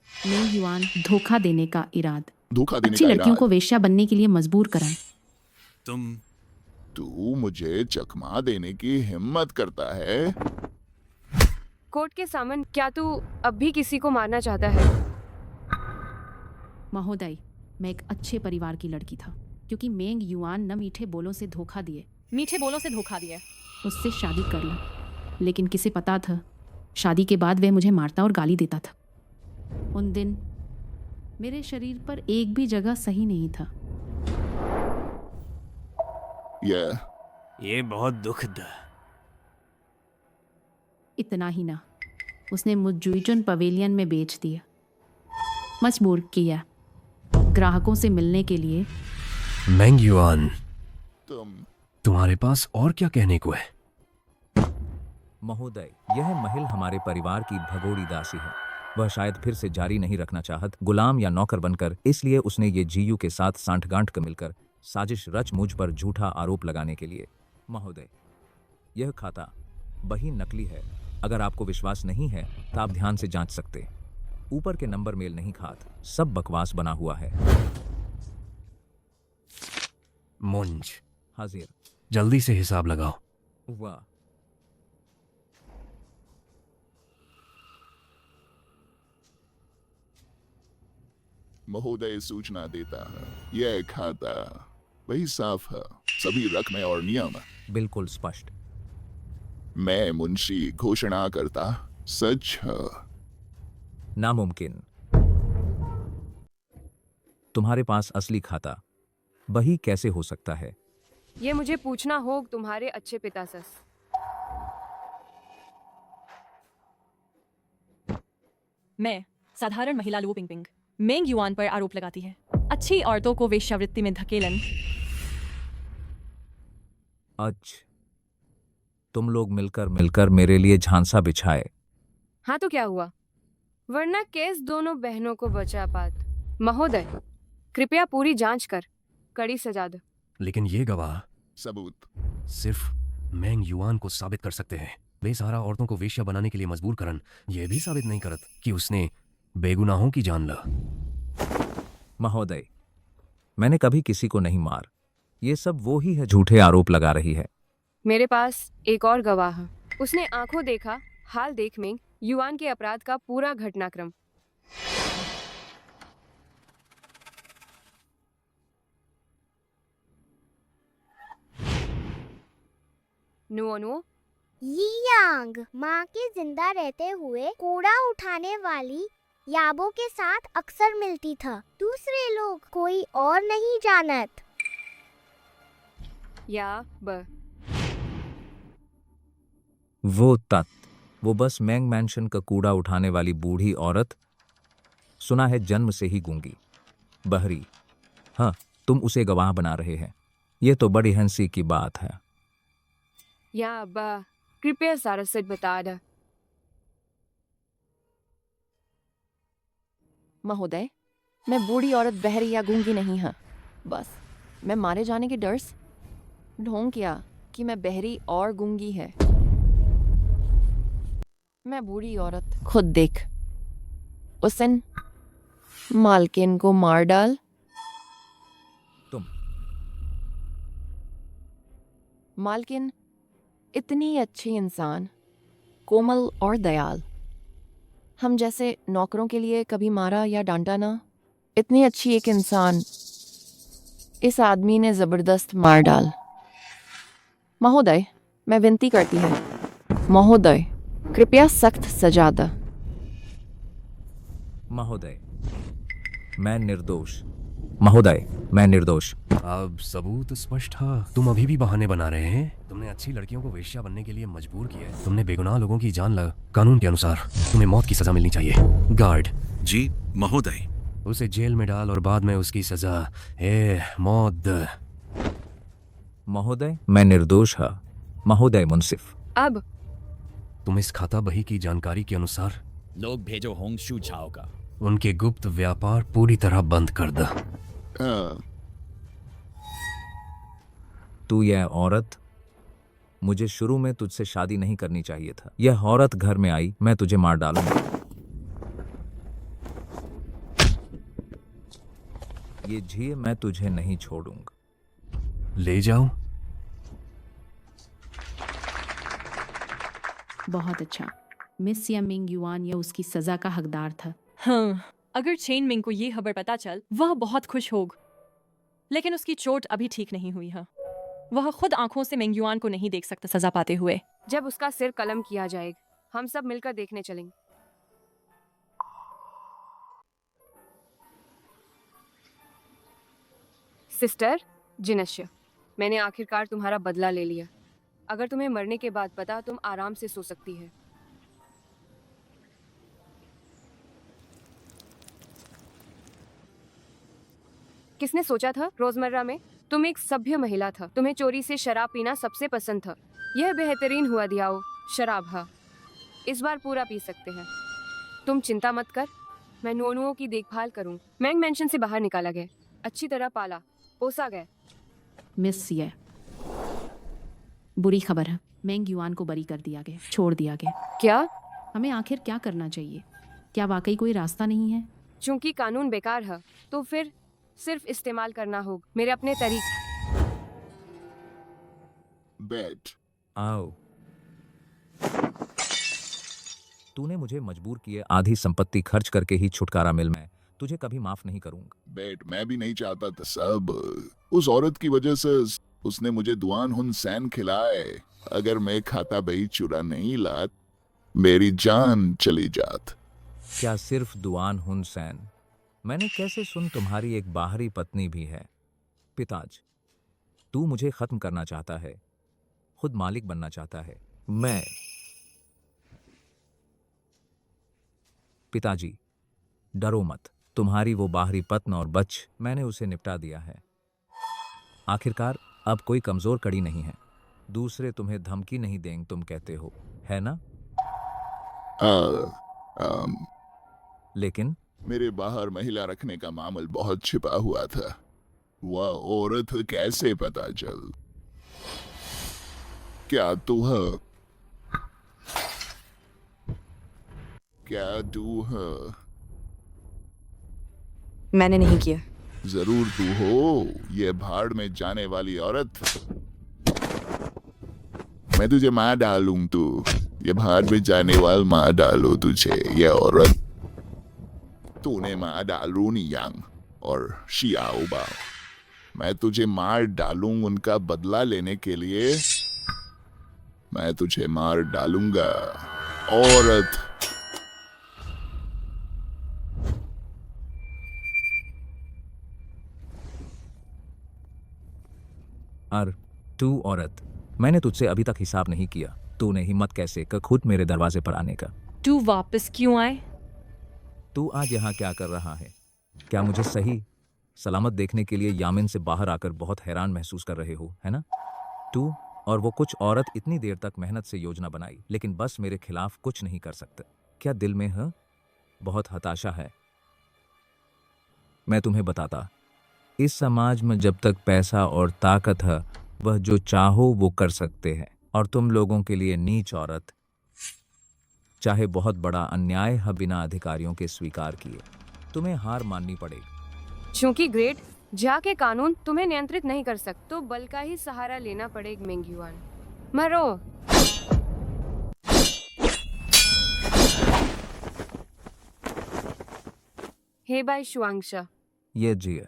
मेंग युआन धोखा देने का इराद, धोखा देने अच्छी का लड़कियों इराद। को वेश्या बनने के लिए मजबूर कराएं। तू मुझे चकमा देने की हिम्मत करता है? कोर्ट के सामने क्या तू अब भी किसी को मारना चाहता है? महोदय, मैं एक अच्छे परिवार की लड़की था, क्योंकि मेंग युआन न मीठे बोलों से धोखा दिए, मीठे बोलों से धोखा दिया, उससे शादी कर ली। लेकिन किसे पता था, शादी के बाद वह मुझे मारता और गाली देता था। उन दिन मेरे शरीर पर एक भी जगह सही नहीं था। ये बहुत दुखद। इतना ही ना, उसने मुझ जुइचुन पवेलियन में बेच दिया, मजबूर किया ग्राहकों से मिलने के लिए। मेंग युआन, तुम्हारे पास और क्या कहने को है? महोदय, यह महिल हमारे परिवार की भगोड़ी दासी है। वह शायद फिर से जारी नहीं रखना चाहत, गुलाम या नौकर बनकर, इसलिए उसने ये जीयू के साथ सांठगांठ कर मिलकर साजिश रच मुझ पर झूठा आरोप लगाने के लिए। महोदय, यह खाता बही नकली है। अगर आपको विश्वास नहीं है तो आप ध्यान से जांच सकते। ऊपर के नंबर मेल नहीं खात, सब बकवास बना हुआ है। मुंज हाजिर। जल्दी से हिसाब लगाओ। वाह, महोदय सूचना देता है, यह खाता वही साफ है, सभी रकमें और नियम बिल्कुल स्पष्ट। मैं मुंशी घोषणा करता, सच है। नामुमकिन। तुम्हारे पास असली खाता बही कैसे हो सकता है? ये मुझे पूछना होगा तुम्हारे अच्छे पिता से। मैं साधारण महिला लू पिंगपिंग मेंग युआन पर आरोप लगाती है, अच्छी औरतों को वेश्यावृत्ति में धकेलन। तुम लोग मिलकर मेरे लिए झांसा बिछाए। हाँ तो क्या हुआ, वरना केस दोनों बहनों को बचा पात। महोदय, कृपया पूरी जांच कर कड़ी सजा दो। लेकिन ये गवाह सबूत सिर्फ मेंग युआन को साबित कर सकते हैं। बेसहारा औरतों को वेश्या बनाने के लिए मजबूर करन यह भी साबित नहीं करत कि उसने बेगुनाहों की जान ला। महोदय, मैंने कभी किसी को नहीं मार। ये सब वो ही है झूठे आरोप लगा रही है। मेरे पास एक और गवाह है, उसने आंखों देखा हाल देख में युआन के अपराध का पूरा घटनाक्रम। नुओ यियांग माँ के जिंदा रहते हुए कूड़ा उठाने वाली याबो के साथ अक्सर मिलती था। दूसरे लोग कोई और नहीं जानत। वो बस मैंग मैंशन का कूड़ा उठाने वाली बूढ़ी औरत, सुना है जन्म से ही गूंगी, बहरी। हाँ, तुम उसे गवाह बना रहे हैं। ये तो बड़ी हंसी की बात है। या अब्बा कृपया सारा सच बता दो। महोदय, मैं बूढ़ी औरत बहरी या गूंगी नहीं हूँ। बस मैं मारे जाने के डर से ढोंग किया कि मैं बहरी और गूंगी है। मैं बूढ़ी औरत खुद देख। उस दिन मालकिन को मार डाल। तुम मालकिन इतनी अच्छी इंसान, कोमल और दयाल। हम जैसे नौकरों के लिए कभी मारा या डांटा ना। इतनी अच्छी एक इंसान इस आदमी ने जबरदस्त मार डाल। महोदय, मैं विनती करती हूँ, महोदय कृपया सख्त सजा द। महोदय, मैं निर्दोष। महोदय, मैं निर्दोष। अब सबूत स्पष्ट है। तुम अभी भी बहाने बना रहे हैं। तुमने अच्छी लड़कियों को वेश्या बनने के लिए मजबूर किया है। तुमने बेगुनाह लोगों की जान लगा। कानून के अनुसार तुम्हें मौत की सजा मिलनी चाहिए। गार्ड जी महोदय। उसे जेल में डाल और बाद में उसकी सजा मौत द। महोदय, मैं निर्दोष है। महोदय मुंसिफ। अब तुम इस खाता बही की जानकारी के अनुसार लोग भेजो होंगशू झाओ का। उनके गुप्त व्यापार पूरी तरह बंद कर द। तू यह औरत, मुझे शुरू में तुझसे शादी नहीं करनी चाहिए था। यह औरत घर में आई, मैं तुझे मार डालूंगा। ये झी मैं तुझे नहीं छोड़ूंगा। ले जाओ। बहुत अच्छा। मिस या मिंग युआन या उसकी सजा का हकदार था। हाँ, अगर चेन मिंग को ये खबर पता चल, वह बहुत खुश होग। लेकिन उसकी चोट अभी ठीक नहीं हुई है। वह खुद आंखों से मिंग युआन को नहीं देख सकता सजा पाते हुए। जब उसका सिर कलम किया जाएगा, हम सब मिलकर देखने चलेंगे। सिस्टर जिनश्य, मैंने आखिरकार तुम्हारा बदला ले लिया। अगर तुम्हें मरने के बाद पता, तुम आराम से सो सकती है। किसने सोचा था रोजमर्रा में तुम एक सभ्य महिला था। तुम्हें चोरी से शराब पीना सबसे पसंद था। यह बेहतरीन हुआ दियाओ शराब। हाँ, इस बार पूरा पी सकते हैं। तुम चिंता मत कर, मैं नोनुओं की देखभाल करूं। मैंग मेंशन से बाहर निकाला गया, अच्छी तरह पाला पोसा गया। मिस ये बुरी खबर है। मेंग युआन को बरी कर दिया गया, छोड़ दिया गया। क्या? हमें आखिर क्या करना चाहिए? क्या वाकई कोई रास्ता नहीं है? चूंकि कानून बेकार है, तो फिर सिर्फ इस्तेमाल करना होगा मेरे अपने तरीके। बैठ। आओ। तूने मुझे मजबूर किए आधी संपत्ति खर्च करके ही छुटकारा मिल। मैं तुझे कभी माफ नहीं करूंगा। बैठ। मैं भी नहीं चाहता था सब। उस औरत की वजह से उसने मुझे दुआन हुन सैन खिलाए। अगर मैं खाता बही चुरा नहीं लात, मेरी जान चली जात। क्या सिर्फ दुआन हुन सैन? मैंने कैसे सुन तुम्हारी एक बाहरी पत्नी भी है। पिताज, तू मुझे खत्म करना चाहता है, खुद मालिक बनना चाहता है। मैं पिताजी, डरो मत। तुम्हारी वो बाहरी पत्न और बच, मैंने उसे निपटा दिया है। आखिरकार अब कोई कमजोर कड़ी नहीं है। दूसरे तुम्हें धमकी नहीं देंगे, तुम कहते हो, है ना? लेकिन मेरे बाहर महिला रखने का मामला बहुत छिपा हुआ था। वह औरत कैसे पता चल? क्या तू है? क्या तू है? मैंने नहीं किया। जरूर तू हो, ये भाड़ में जाने वाली औरत। मैं तुझे मार डालूं। तू ये भाड़ में जाने वाल मार डालो तुझे, ये औरत। तूने मार डालू नियांग और शियाओ बाओ। मैं तुझे मार डालूं उनका बदला लेने के लिए। मैं तुझे मार डालूंगा औरत। तू औरत, मैंने तुझसे अभी तक हिसाब नहीं किया। तूने हिम्मत कैसे कर खुद मेरे दरवाजे पर आने का? तू वापस क्यों आए? तू आज यहाँ क्या कर रहा है? क्या मुझे सही सलामत देखने के लिए यामिन से बाहर आकर बहुत हैरान महसूस कर रहे हो, है ना? तू और वो कुछ औरत इतनी देर तक मेहनत से योजना बनाई, लेकिन बस मेरे खिलाफ कुछ नहीं कर सकते। क्या दिल में है? बहुत हताशा है। मैं तुम्हें बताता, इस समाज में जब तक पैसा और ताकत है, वह जो चाहो वो कर सकते हैं, और तुम लोगों के लिए नीच औरत, चाहे बहुत बड़ा अन्याय है, बिना अधिकारियों के स्वीकार किए तुम्हें हार माननी पड़ेगी। चूंकि ग्रेट जा के कानून तुम्हें नियंत्रित नहीं कर सकते, तो बल का ही सहारा लेना पड़ेगा मेंग युआन। मरो। हे भाई शुआंगशा। ये जिए,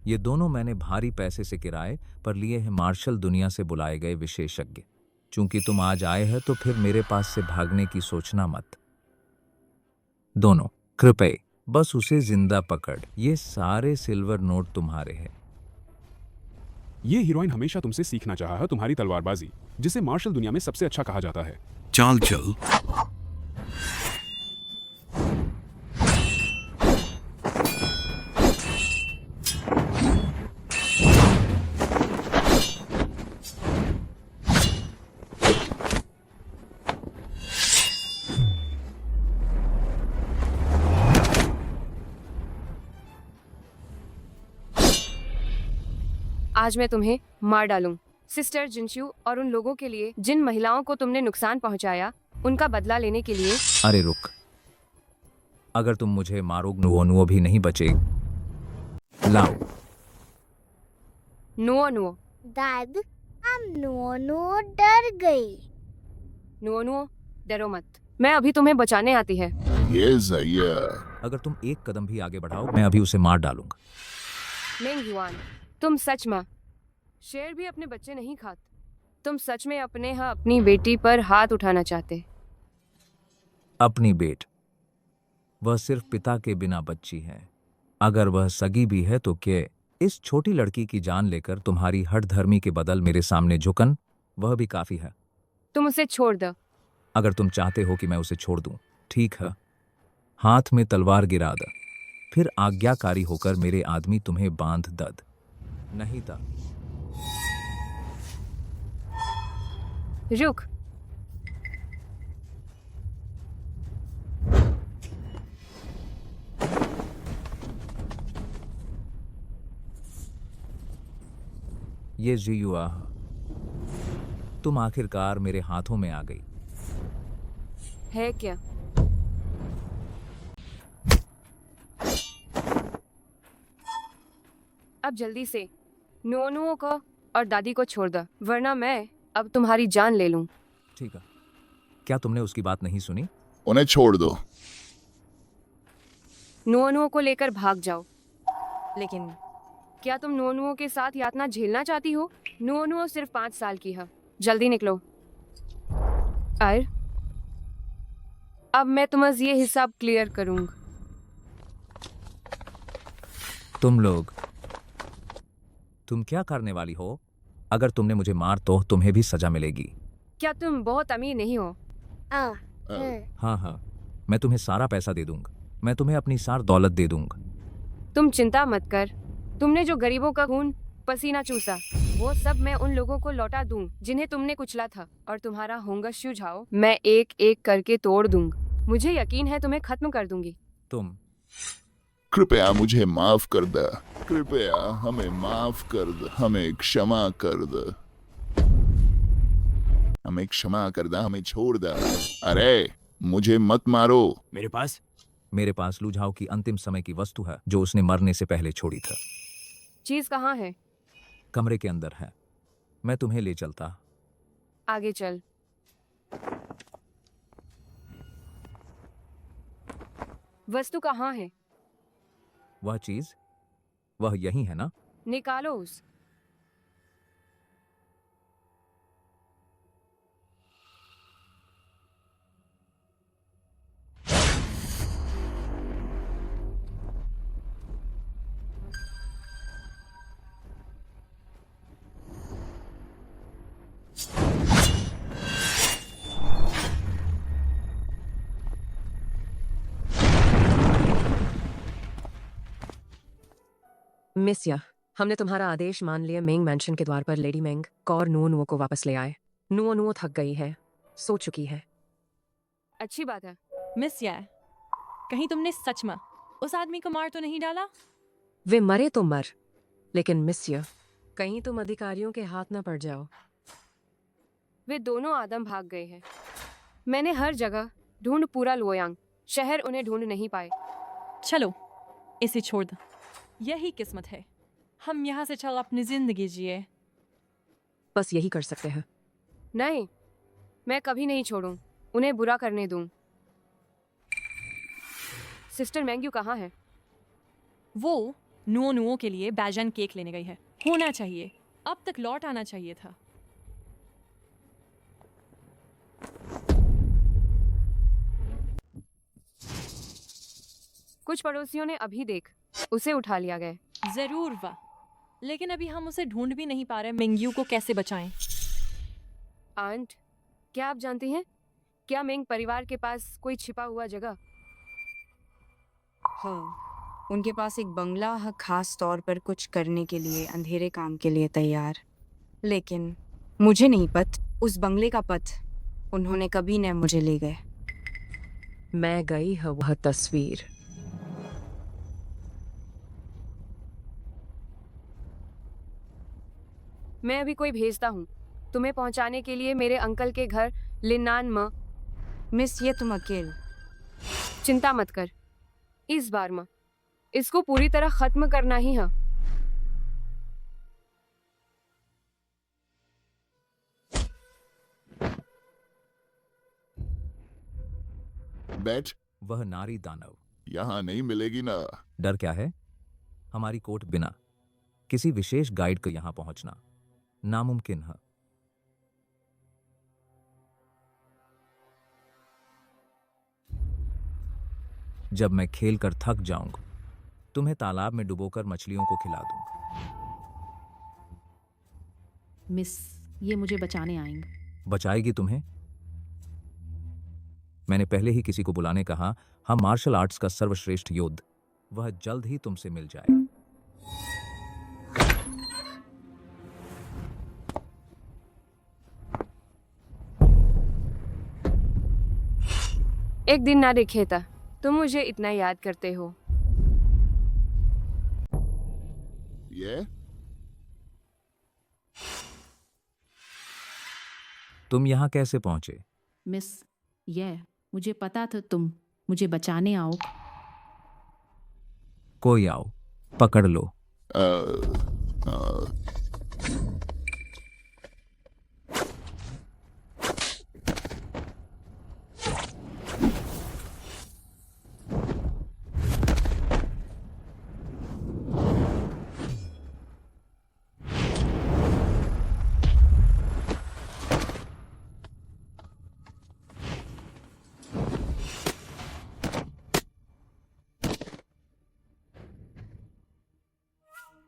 ये दोनों मैंने भारी पैसे से किराए पर लिए हैं मार्शल दुनिया से बुलाए गए विशेषज्ञ। चूंकि तुम आज आए हैं तो फिर मेरे पास से भागने की सोचना मत। दोनों कृपया बस उसे जिंदा पकड़। ये सारे सिल्वर नोट तुम्हारे हैं। ये हीरोइन हमेशा तुमसे सीखना चाहा है तुम्हारी तलवारबाजी, जिसे मार्शल दुनिया में सबसे अच्छा कहा जाता है। चाल चल। आज मैं तुम्हें मार डालूं। सिस्टर जिनशू और उन लोगों के लिए जिन महिलाओं को तुमने नुकसान पहुंचाया, उनका बदला लेने के लिए। अरे रुक, अगर तुम मुझे मारोगे नुओ भी नहीं बचेगी। लाओ। नुओ दाद, हम नुओ डर गई। नुओ डरो मत, मैं अभी तुम्हें बचाने आती है। ये ज़ाया। अगर तुम एक कदम भी आगे बढ़ाओ, मैं अभी उसे मार डालूंगा। मेंग युआन, तुम सच में शेर भी अपने बच्चे नहीं खाते। तुम सच में अपनी बेटी पर हाथ उठाना चाहते? अपनी बेट, वह सिर्फ पिता के बिना बच्ची है। अगर वह सगी भी है तो क्या इस छोटी लड़की की जान लेकर तुम्हारी हठधर्मी के बदल मेरे सामने झुकन, वह भी काफी है। तुम उसे छोड़ दो। अगर तुम चाहते हो कि मैं उसे छोड़ दूं, ठीक है, हाथ में तलवार गिरा दो, फिर आज्ञाकारी होकर मेरे आदमी तुम्हें बांध दद। नहीं था। रुक। ये जियुआ, तुम आखिरकार मेरे हाथों में आ गई। है क्या? अब जल्दी से नुओ को और दादी को छोड़ दो, वरना मैं अब तुम्हारी जान ले लूं। ठीक है। क्या तुमने उसकी बात नहीं सुनी? उन्हें छोड़ दो। नुओ को लेकर भाग जाओ। लेकिन क्या तुम नुओ के साथ यातना झेलना चाहती हो? नुओ सिर्फ 5 साल की है। जल्दी निकलो। अर अब मैं तुम्हारा ये हिसाब क्लियर करूंगा। तुम क्या करने वाली हो? अगर तुमने मुझे मार तो तुम्हें भी सजा मिलेगी। क्या तुम बहुत अमीर नहीं हो? हाँ, मैं तुम्हें सारा पैसा दे दूंगा। मैं तुम्हें अपनी सारी दौलत दे दूंगा। तुम चिंता मत कर। तुमने जो गरीबों का खून पसीना चूसा, वो सब मैं उन लोगों को लौटा दूं जिन्हें तुमने कुचला था, और तुम्हारा होंगा सुझाव मैं एक एक करके तोड़ दूंगा। मुझे यकीन है तुम्हें खत्म कर दूंगी। तुम कृपया मुझे माफ कर दे। कृपया हमें माफ कर दे। हमें क्षमा कर दे। हमें क्षमा कर दे। हमें छोड़ दे। अरे मुझे मत मारो। मेरे पास लुझाओ की अंतिम समय की वस्तु है जो उसने मरने से पहले छोड़ी था। चीज कहाँ है? कमरे के अंदर है। मैं तुम्हें ले चलता। आगे चल। वस्तु कहाँ है? वह चीज, वह यही है ना? निकालो उस। मिसिया, हमने तुम्हारा आदेश मान लिया। मेंग मैंशन के द्वार पर लेडी मेंग कौर नुओ को वापस ले आए। नुओ थक गई है, सो चुकी है। अच्छी बात है। मिस या कहीं तुमने सच में उस आदमी को मार तो नहीं डाला? वे मरे तो मर, लेकिन मिस्या कहीं तुम अधिकारियों के हाथ न पड़ जाओ। वे दोनों आदम भाग गए हैं। मैंने हर जगह ढूंढ पूरा लुओयांग, शहर उन्हें ढूंढ नहीं पाए। चलो इसे छोड़ दो, यही किस्मत है। हम यहाँ से चल अपनी जिंदगी जिए। बस यही कर सकते हैं। नहीं, मैं कभी नहीं छोड़ूं, उन्हें बुरा करने दूं। सिस्टर मैंग्यू कहाँ है? वो नुओ के लिए बैजन केक लेने गई है। होना चाहिए, अब तक लौट आना चाहिए था। कुछ पड़ोसियों ने अभी देख उसे उठा लिया गया। जरूर वाह, लेकिन अभी हम उसे ढूंढ भी नहीं पा रहे। मेंग्यू को कैसे बचाएं? आंट, क्या आप जानती हैं क्या मेंग परिवार के पास कोई छिपा हुआ जगह? हाँ, उनके पास एक बंगला है, खास तौर पर कुछ करने के लिए, अंधेरे काम के लिए तैयार। लेकिन मुझे नहीं पता उस बंगले का पथ। उन्होंने कभी न मुझे ले गए। मैं गई है वह तस्वीर। मैं अभी कोई भेजता हूँ तुम्हें पहुँचाने के लिए मेरे अंकल के घर लिन्नान में। मिस, ये तुम अकेले चिंता मत कर, इस बार माँ इसको पूरी तरह खत्म करना ही है। बैठ। वह नारी दानव यहाँ नहीं मिलेगी ना। डर क्या है? हमारी कोर्ट बिना किसी विशेष गाइड को यहां पहुंचना नामुमकिन है। जब मैं खेल कर थक जाऊंगा, तुम्हें तालाब में डुबोकर मछलियों को खिला दूंगा। मिस, ये मुझे बचाने आएंगे। बचाएगी तुम्हें? मैंने पहले ही किसी को बुलाने कहा। हम मार्शल आर्ट्स का सर्वश्रेष्ठ योद्ध, वह जल्द ही तुमसे मिल जाए। एक दिन ना दिखे था तुम मुझे इतना याद करते हो। ये तुम यहां कैसे पहुंचे? मिस, यह मुझे पता था तुम मुझे बचाने आओ। कोई आओ, पकड़ लो।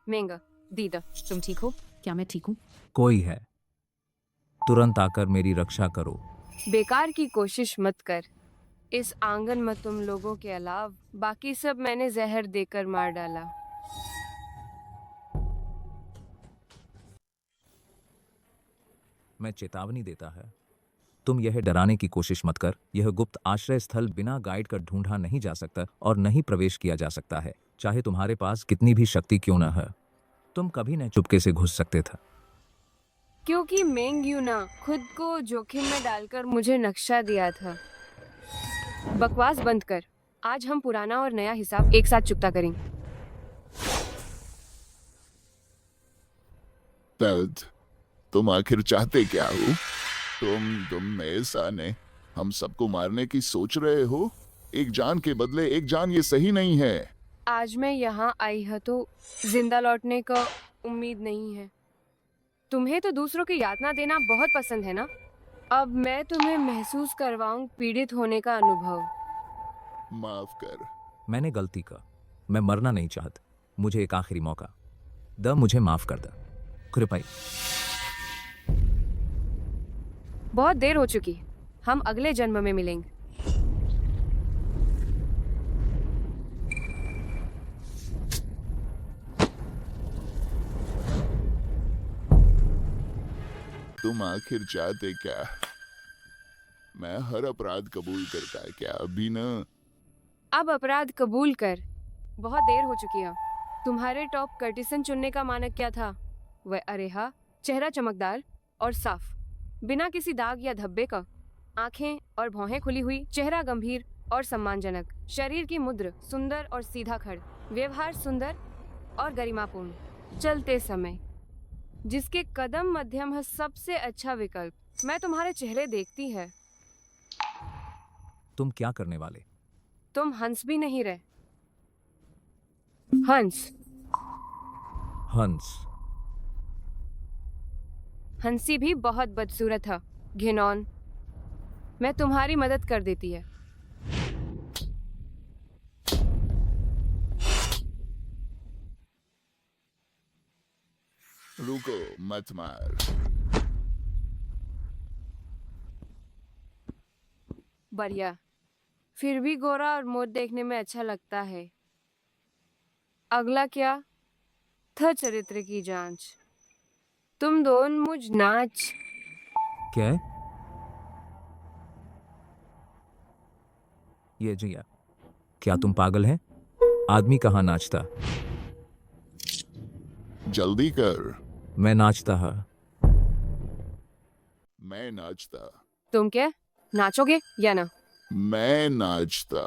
मेंगा, दीदा, तुम ठीक हो? क्या मैं ठीक हूँ? कोई है, तुरंत आकर मेरी रक्षा करो। बेकार की कोशिश मत कर। इस आंगन में तुम लोगों के अलावा बाकी सब मैंने जहर देकर मार डाला। मैं चेतावनी देता है, तुम यह डराने की कोशिश मत कर। यह गुप्त आश्रय स्थल बिना गाइड कर ढूंढा नहीं जा सकता और नहीं प्रवेश किया जा सकता है, चाहे तुम्हारे पास कितनी भी शक्ति क्यों न है। तुम कभी न चुपके से घुस सकते थे, क्योंकि मेंग्यू ना खुद को जोखिम में डालकर मुझे नक्शा दिया था। बकवास बंद कर। आज हम पुराना और नया हिसाब एक साथ चुकता करेंगे। तुम आखिर चाहते क्या हो? तुम ऐसा ने हम सबको मारने की सोच रहे हो? एक जान के बदले एक जान, ये सही नहीं है। आज मैं यहाँ आई है तो जिंदा लौटने का उम्मीद नहीं है। तुम्हें तो दूसरों की यातना देना बहुत पसंद है ना? अब मैं तुम्हें महसूस करवाऊं पीड़ित होने का अनुभव। माफ कर। मैंने गलती का। मैं मरना नहीं चाहता। मुझे एक आखिरी मौका द, मुझे माफ कर दे कृपया। बहुत देर हो चुकी, हम अगले जन्म में मिलेंगे। तुम आखिर चाहते क्या? मैं हर अपराध कबूल करता है क्या अभी ना? अब अपराध कबूल कर, बहुत देर हो चुकी है। तुम्हारे टॉप कर्टिसन चुनने का मानक क्या था? वह अरेहा, चेहरा चमकदार और साफ, बिना किसी दाग या धब्बे का, आंखें और भौहें खुली हुई, चेहरा गंभीर और सम्मानजनक, शरीर की मुद्र सुंदर और सीधा खड़, व्यवहार सुंदर और गरिमापूर्ण, चलते समय जिसके कदम मध्यम है, सबसे अच्छा विकल्प। मैं तुम्हारे चेहरे देखती है। तुम क्या करने वाले? तुम हंस भी नहीं रहे। हंस हंस हंसी भी बहुत बदसूरत है, घिनौन। मैं तुम्हारी मदद कर देती है। रुको मत मार। बढ़िया, फिर भी गोरा और मोट देखने में अच्छा लगता है। अगला क्या था? चरित्र की जांच। तुम दोनों मुझ नाच। क्या? ये जिया, क्या तुम पागल हैं? आदमी कहाँ नाचता? जल्दी कर। मैं नाचता है। मैं नाचता। तुम क्या नाचोगे या ना? मैं नाचता।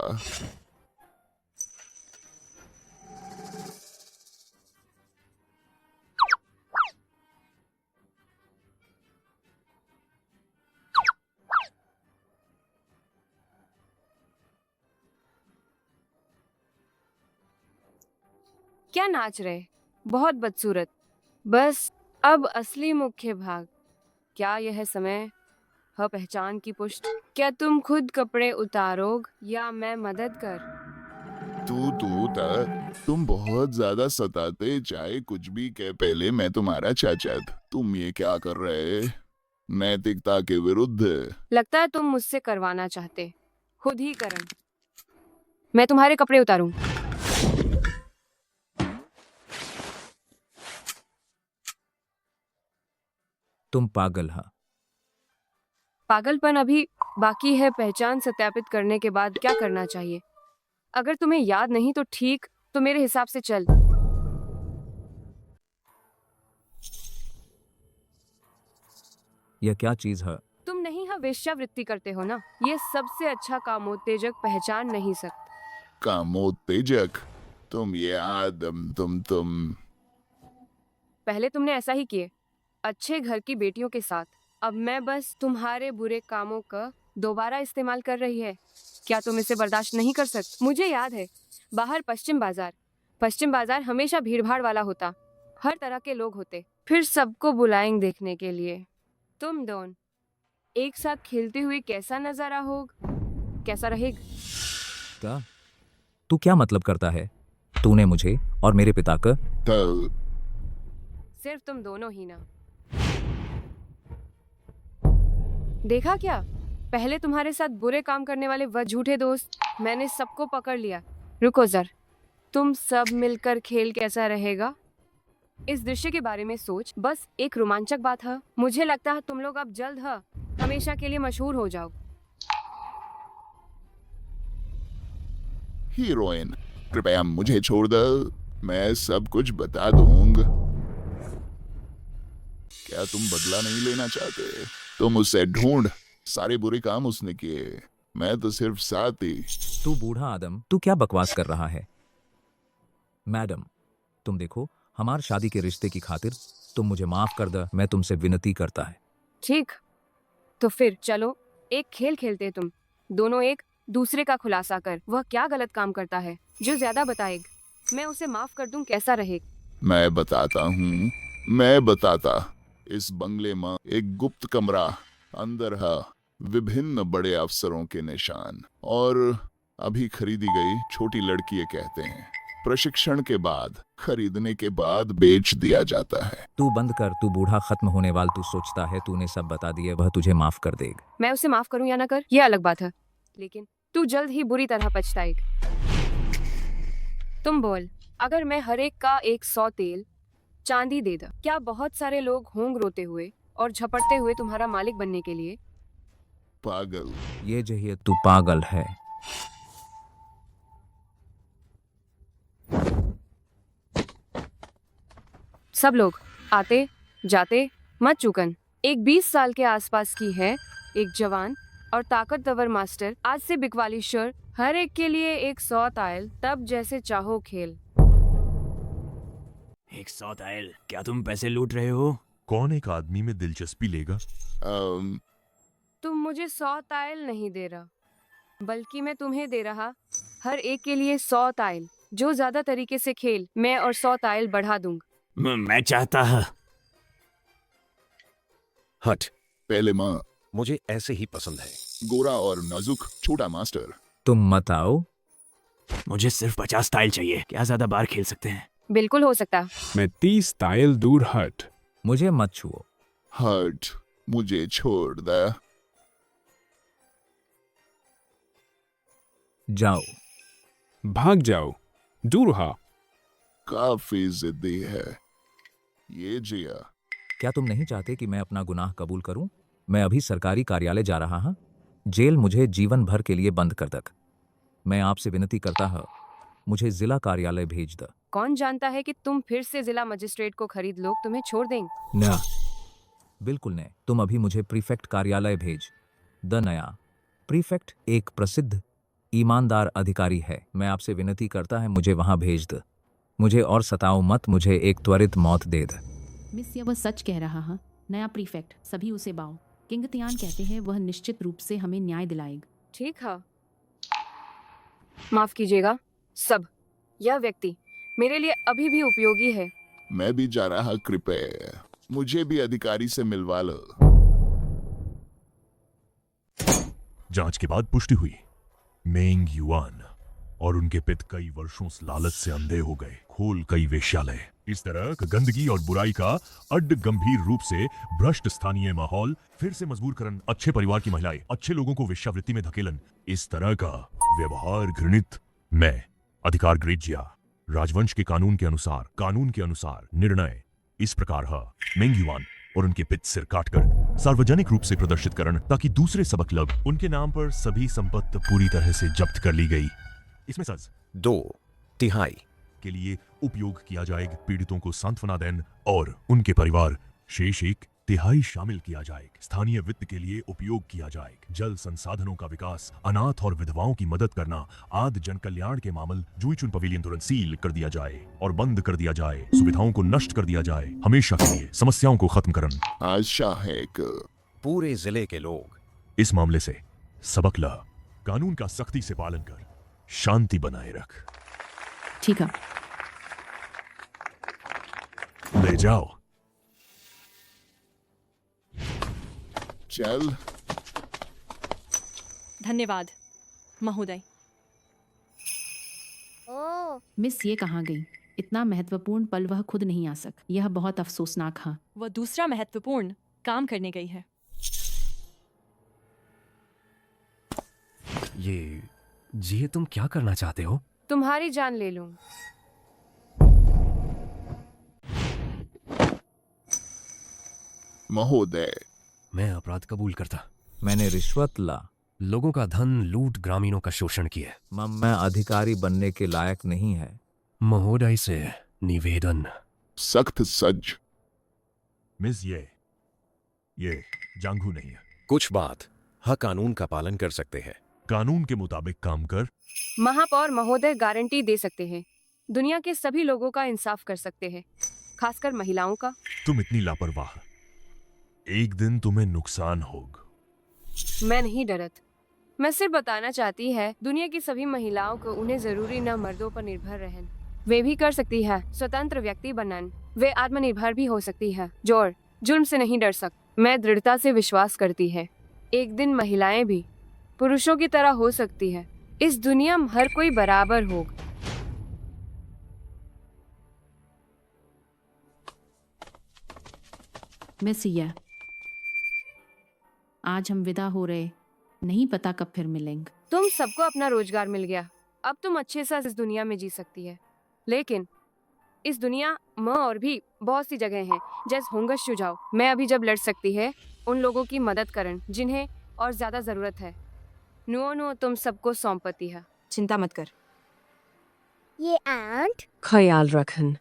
क्या नाच रहे? बहुत बदसूरत। बस अब असली मुख्य भाग। क्या यह समय है पहचान की पुष्ट? क्या तुम खुद कपड़े उतारोग या मैं मदद कर? तुम बहुत ज्यादा सताते, चाहे कुछ भी कह। पहले मैं तुम्हारा चाचा था। तुम ये क्या कर रहे? नैतिकता के विरुद्ध। लगता है तुम मुझसे करवाना चाहते। खुद ही करन। मैं तुम्हारे कपड़े उतारूं। तुम पागल हा। पागलपन अभी बाकी है। पहचान सत्यापित करने के बाद क्या करना चाहिए? अगर तुम्हें याद नहीं तो ठीक, तो मेरे हिसाब से चल। यह क्या चीज है? तुम नहीं है वेश्यावृत्ति करते हो ना? ये सबसे अच्छा कामोत्तेजक पहचान नहीं सकते। कामोत्तेजक? तुम ये आदम, तुम पहले तुमने ऐसा ही किए अच्छे घर की बेटियों के साथ। अब मैं बस तुम्हारे बुरे कामों का दोबारा इस्तेमाल कर रही है। क्या तुम इसे बर्दाश्त नहीं कर सकते? मुझे याद है बाहर पश्चिम बाजार हमेशा भीड़भाड़ वाला होता। हर तरह के लोग होते। फिर सबको बुलाएंगे देखने के लिए। तुम दोनों एक साथ खेलते हुए कैसा नजारा होगा? कैसा रहेगा? क्या? तू क्या मतलब करता है? तूने मुझे और मेरे पिता का सिर्फ तुम दोनों ही ना देखा क्या? पहले तुम्हारे साथ बुरे काम करने वाले वह झूठे दोस्त, मैंने सबको पकड़ लिया। रुको जर, तुम सब मिलकर खेल कैसा रहेगा? इस दृश्य के बारे में सोच। बस एक रोमांचक बात है। मुझे लगता है तुम लोग अब जल्द हमेशा के लिए मशहूर हो जाओ। हीरोइन, कृपया मुझे छोड़ दो। मैं सब कुछ बता दूंगा। क्या तुम बदला नहीं लेना चाहते? तुम उसे ढूंढ। सारे बुरे काम उसने किए, मैं तो सिर्फ साथ ही। तू बूढ़ा आदम, तू क्या बकवास कर रहा है? मैडम, तुम देखो, हमार शादी के रिश्ते की खातिर तुम मुझे माफ कर दो। मैं तुमसे विनती करता है। ठीक, तो फिर चलो एक खेल खेलते। तुम दोनों एक दूसरे का खुलासा कर। वह क्या गलत काम करता है? जो ज्यादा बताएगा मैं उसे माफ कर दूं। कैसा रहेगा? मैं बताता हूँ, मैं बताता। इस बंगले में एक गुप्त कमरा अंदर है, विभिन्न बड़े अफसरों के निशान, और अभी खरीदी गई छोटी लड़की ये कहते हैं। प्रशिक्षण के बाद, खरीदने के बाद बेच दिया जाता है। तू बंद कर। तू बूढ़ा खत्म होने वाल। तू सोचता है तूने सब बता दिए, वह तुझे माफ कर देगा। मैं उसे माफ करूं या ना कर, यह अलग बात है, लेकिन तू जल्द ही बुरी तरह पछताएगा। तुम बोल, अगर मैं हर एक का 100 तेल चांदी दे दा, क्या बहुत सारे लोग होंगे रोते हुए और झपटते हुए तुम्हारा मालिक बनने के लिए। पागल। ये जहिए तू पागल है। सब लोग आते जाते मत चूकन। एक 20 साल के आसपास की है, एक जवान और ताकतवर मास्टर, आज से बिकवाली शर, हर एक के लिए एक 100 तायल, तब जैसे चाहो खेल। 100 तायल? क्या तुम पैसे लूट रहे हो? कौन एक आदमी में दिलचस्पी लेगा? तुम मुझे 100 तायल नहीं दे रहा, बल्कि मैं तुम्हें दे रहा हर एक के लिए 100 तायल। जो ज्यादा तरीके से खेल, मैं और 100 तायल बढ़ा दूंगा। मैं चाहता है। हट। पहले माँ। मुझे ऐसे ही पसंद है। गोरा और नाजुक छोटा मास्टर। तुम मत आओ। मुझे सिर्फ 50 तायल चाहिए। क्या ज्यादा बार खेल सकते हैं? बिल्कुल हो सकता। मैं 30 तायल दूर हट। मुझे मत छुओ। हट, मुझे छोड़ दे। जाओ। भाग जाओ, दूर हा। काफी जिद्दी है ये जिया। क्या तुम नहीं चाहते कि मैं अपना गुनाह कबूल करूं? मैं अभी सरकारी कार्यालय जा रहा हूं। जेल मुझे जीवन भर के लिए बंद कर दक। मैं आपसे विनती करता हूं, मुझे जिला कार्यालय भेज द। कौन जानता है कि तुम फिर से जिला मजिस्ट्रेट को खरीद लो, तुम्हें छोड़ देंगे। ना, बिल्कुल नहीं। तुम अभी मुझे प्रीफेक्ट कार्यालय भेज द। नया प्रीफेक्ट एक प्रसिद्ध ईमानदार अधिकारी है। मैं आपसे विनती करता है, मुझे वहां भेज द। मुझे और सताओ मत, मुझे एक त्वरित मौत दे द। मिस, यह वह सच कह रहा है। नया प्रीफेक्ट सभी उसे बाओ। किंग तियान कहते हैं वह निश्चित रूप से हमें न्याय दिलाएगा। ठीक है, माफ कीजिएगा सब। यह व्यक्ति मेरे लिए अभी भी उपयोगी है। मैं भी जा रहा, कृपया मुझे भी अधिकारी से मिलवा लो। जांच के बाद पुष्टि हुई, मेंग युआन और उनके पिता कई वर्षों से लालच से अंधे हो गए। खोल कई वेश्यालय। इस तरह गंदगी और बुराई का अड्ड गंभीर रूप से भ्रष्ट स्थानीय माहौल, फिर से मजबूर करन, अच्छे परिवार की महिलाएं अच्छे लोगों को वेश्यावृत्ति में धकेलन, इस तरह का व्यवहार घृणित। मैं अधिकार ग्रेजिया राजवंश के कानून के अनुसार निर्णय इस प्रकार है। मेंग युआन और उनके पिता सिर काटकर सार्वजनिक रूप से प्रदर्शित करण, ताकि दूसरे सबक लब उनके नाम पर सभी संपत्ति पूरी तरह से जब्त कर ली गई। इसमें सज 2/3 के लिए उपयोग किया जाएगा। पीड़ितों को सांत्वना देन और उनके परिवार शेष 1/3 शामिल किया जाएगा। स्थानीय वित्त के लिए उपयोग किया जाएगा। जल संसाधनों का विकास, अनाथ और विधवाओं की मदद करना आदि जन कल्याण के मामल जुईचुन पवेलियन तुरंत सील कर दिया जाए और बंद कर दिया जाए। सुविधाओं को नष्ट कर दिया जाए। हमेशा के लिए समस्याओं को खत्म करन। आशा है कि पूरे जिले के लोग इस मामले से सबक ला। कानून का सख्ती से पालन कर शांति बनाए रख। ठीक है, ले जाओ। चल। धन्यवाद महोदय। ओ, मिस ये कहाँ गई? इतना महत्वपूर्ण पल वह खुद नहीं आ सक। यह बहुत अफसोसनाक है। वह दूसरा महत्वपूर्ण काम करने गई है। ये तुम क्या करना चाहते हो? तुम्हारी जान ले लूं। महोदय, मैं अपराध कबूल करता। मैंने रिश्वत ला। लोगों का धन लूट, ग्रामीणों का शोषण किया। मैं अधिकारी बनने के लायक नहीं है। महोदय से निवेदन। सख्त सज। मिस ये जांघू नहीं है। कुछ बात कानून का पालन कर सकते हैं। कानून के मुताबिक काम कर। महापौर महोदय गारंटी दे सकते हैं, दुनिया के सभी लोगों का इंसाफ कर सकते हैं, खासकर महिलाओं का। तुम इतनी लापरवाह, एक दिन तुम्हें नुकसान होगा। मैं नहीं डरत। मैं सिर्फ बताना चाहती है दुनिया की सभी महिलाओं को उन्हें जरूरी न मर्दों पर निर्भर रहन। वे भी कर सकती है स्वतंत्र व्यक्ति बनन। वे आत्मनिर्भर भी हो सकती है। जोर जुल्म से नहीं डर सकती। मैं दृढ़ता से विश्वास करती है एक दिन महिलाएं भी पुरुषों की तरह हो सकती है। इस दुनिया में हर कोई बराबर होगा। मिस सिया, आज हम विदा हो रहे, नहीं पता कब फिर मिलेंगे। तुम सबको अपना रोजगार मिल गया, अब तुम अच्छे से इस दुनिया में जी सकती है। लेकिन इस दुनिया में और भी बहुत सी जगह हैं जैसे होंगस सुझाव मैं अभी जब लड़ सकती है उन लोगों की मदद करन जिन्हें और ज्यादा जरूरत है। नुओ तुम सबको सौंपती है। चिंता मत कर। ये एंट ख्याल रखन।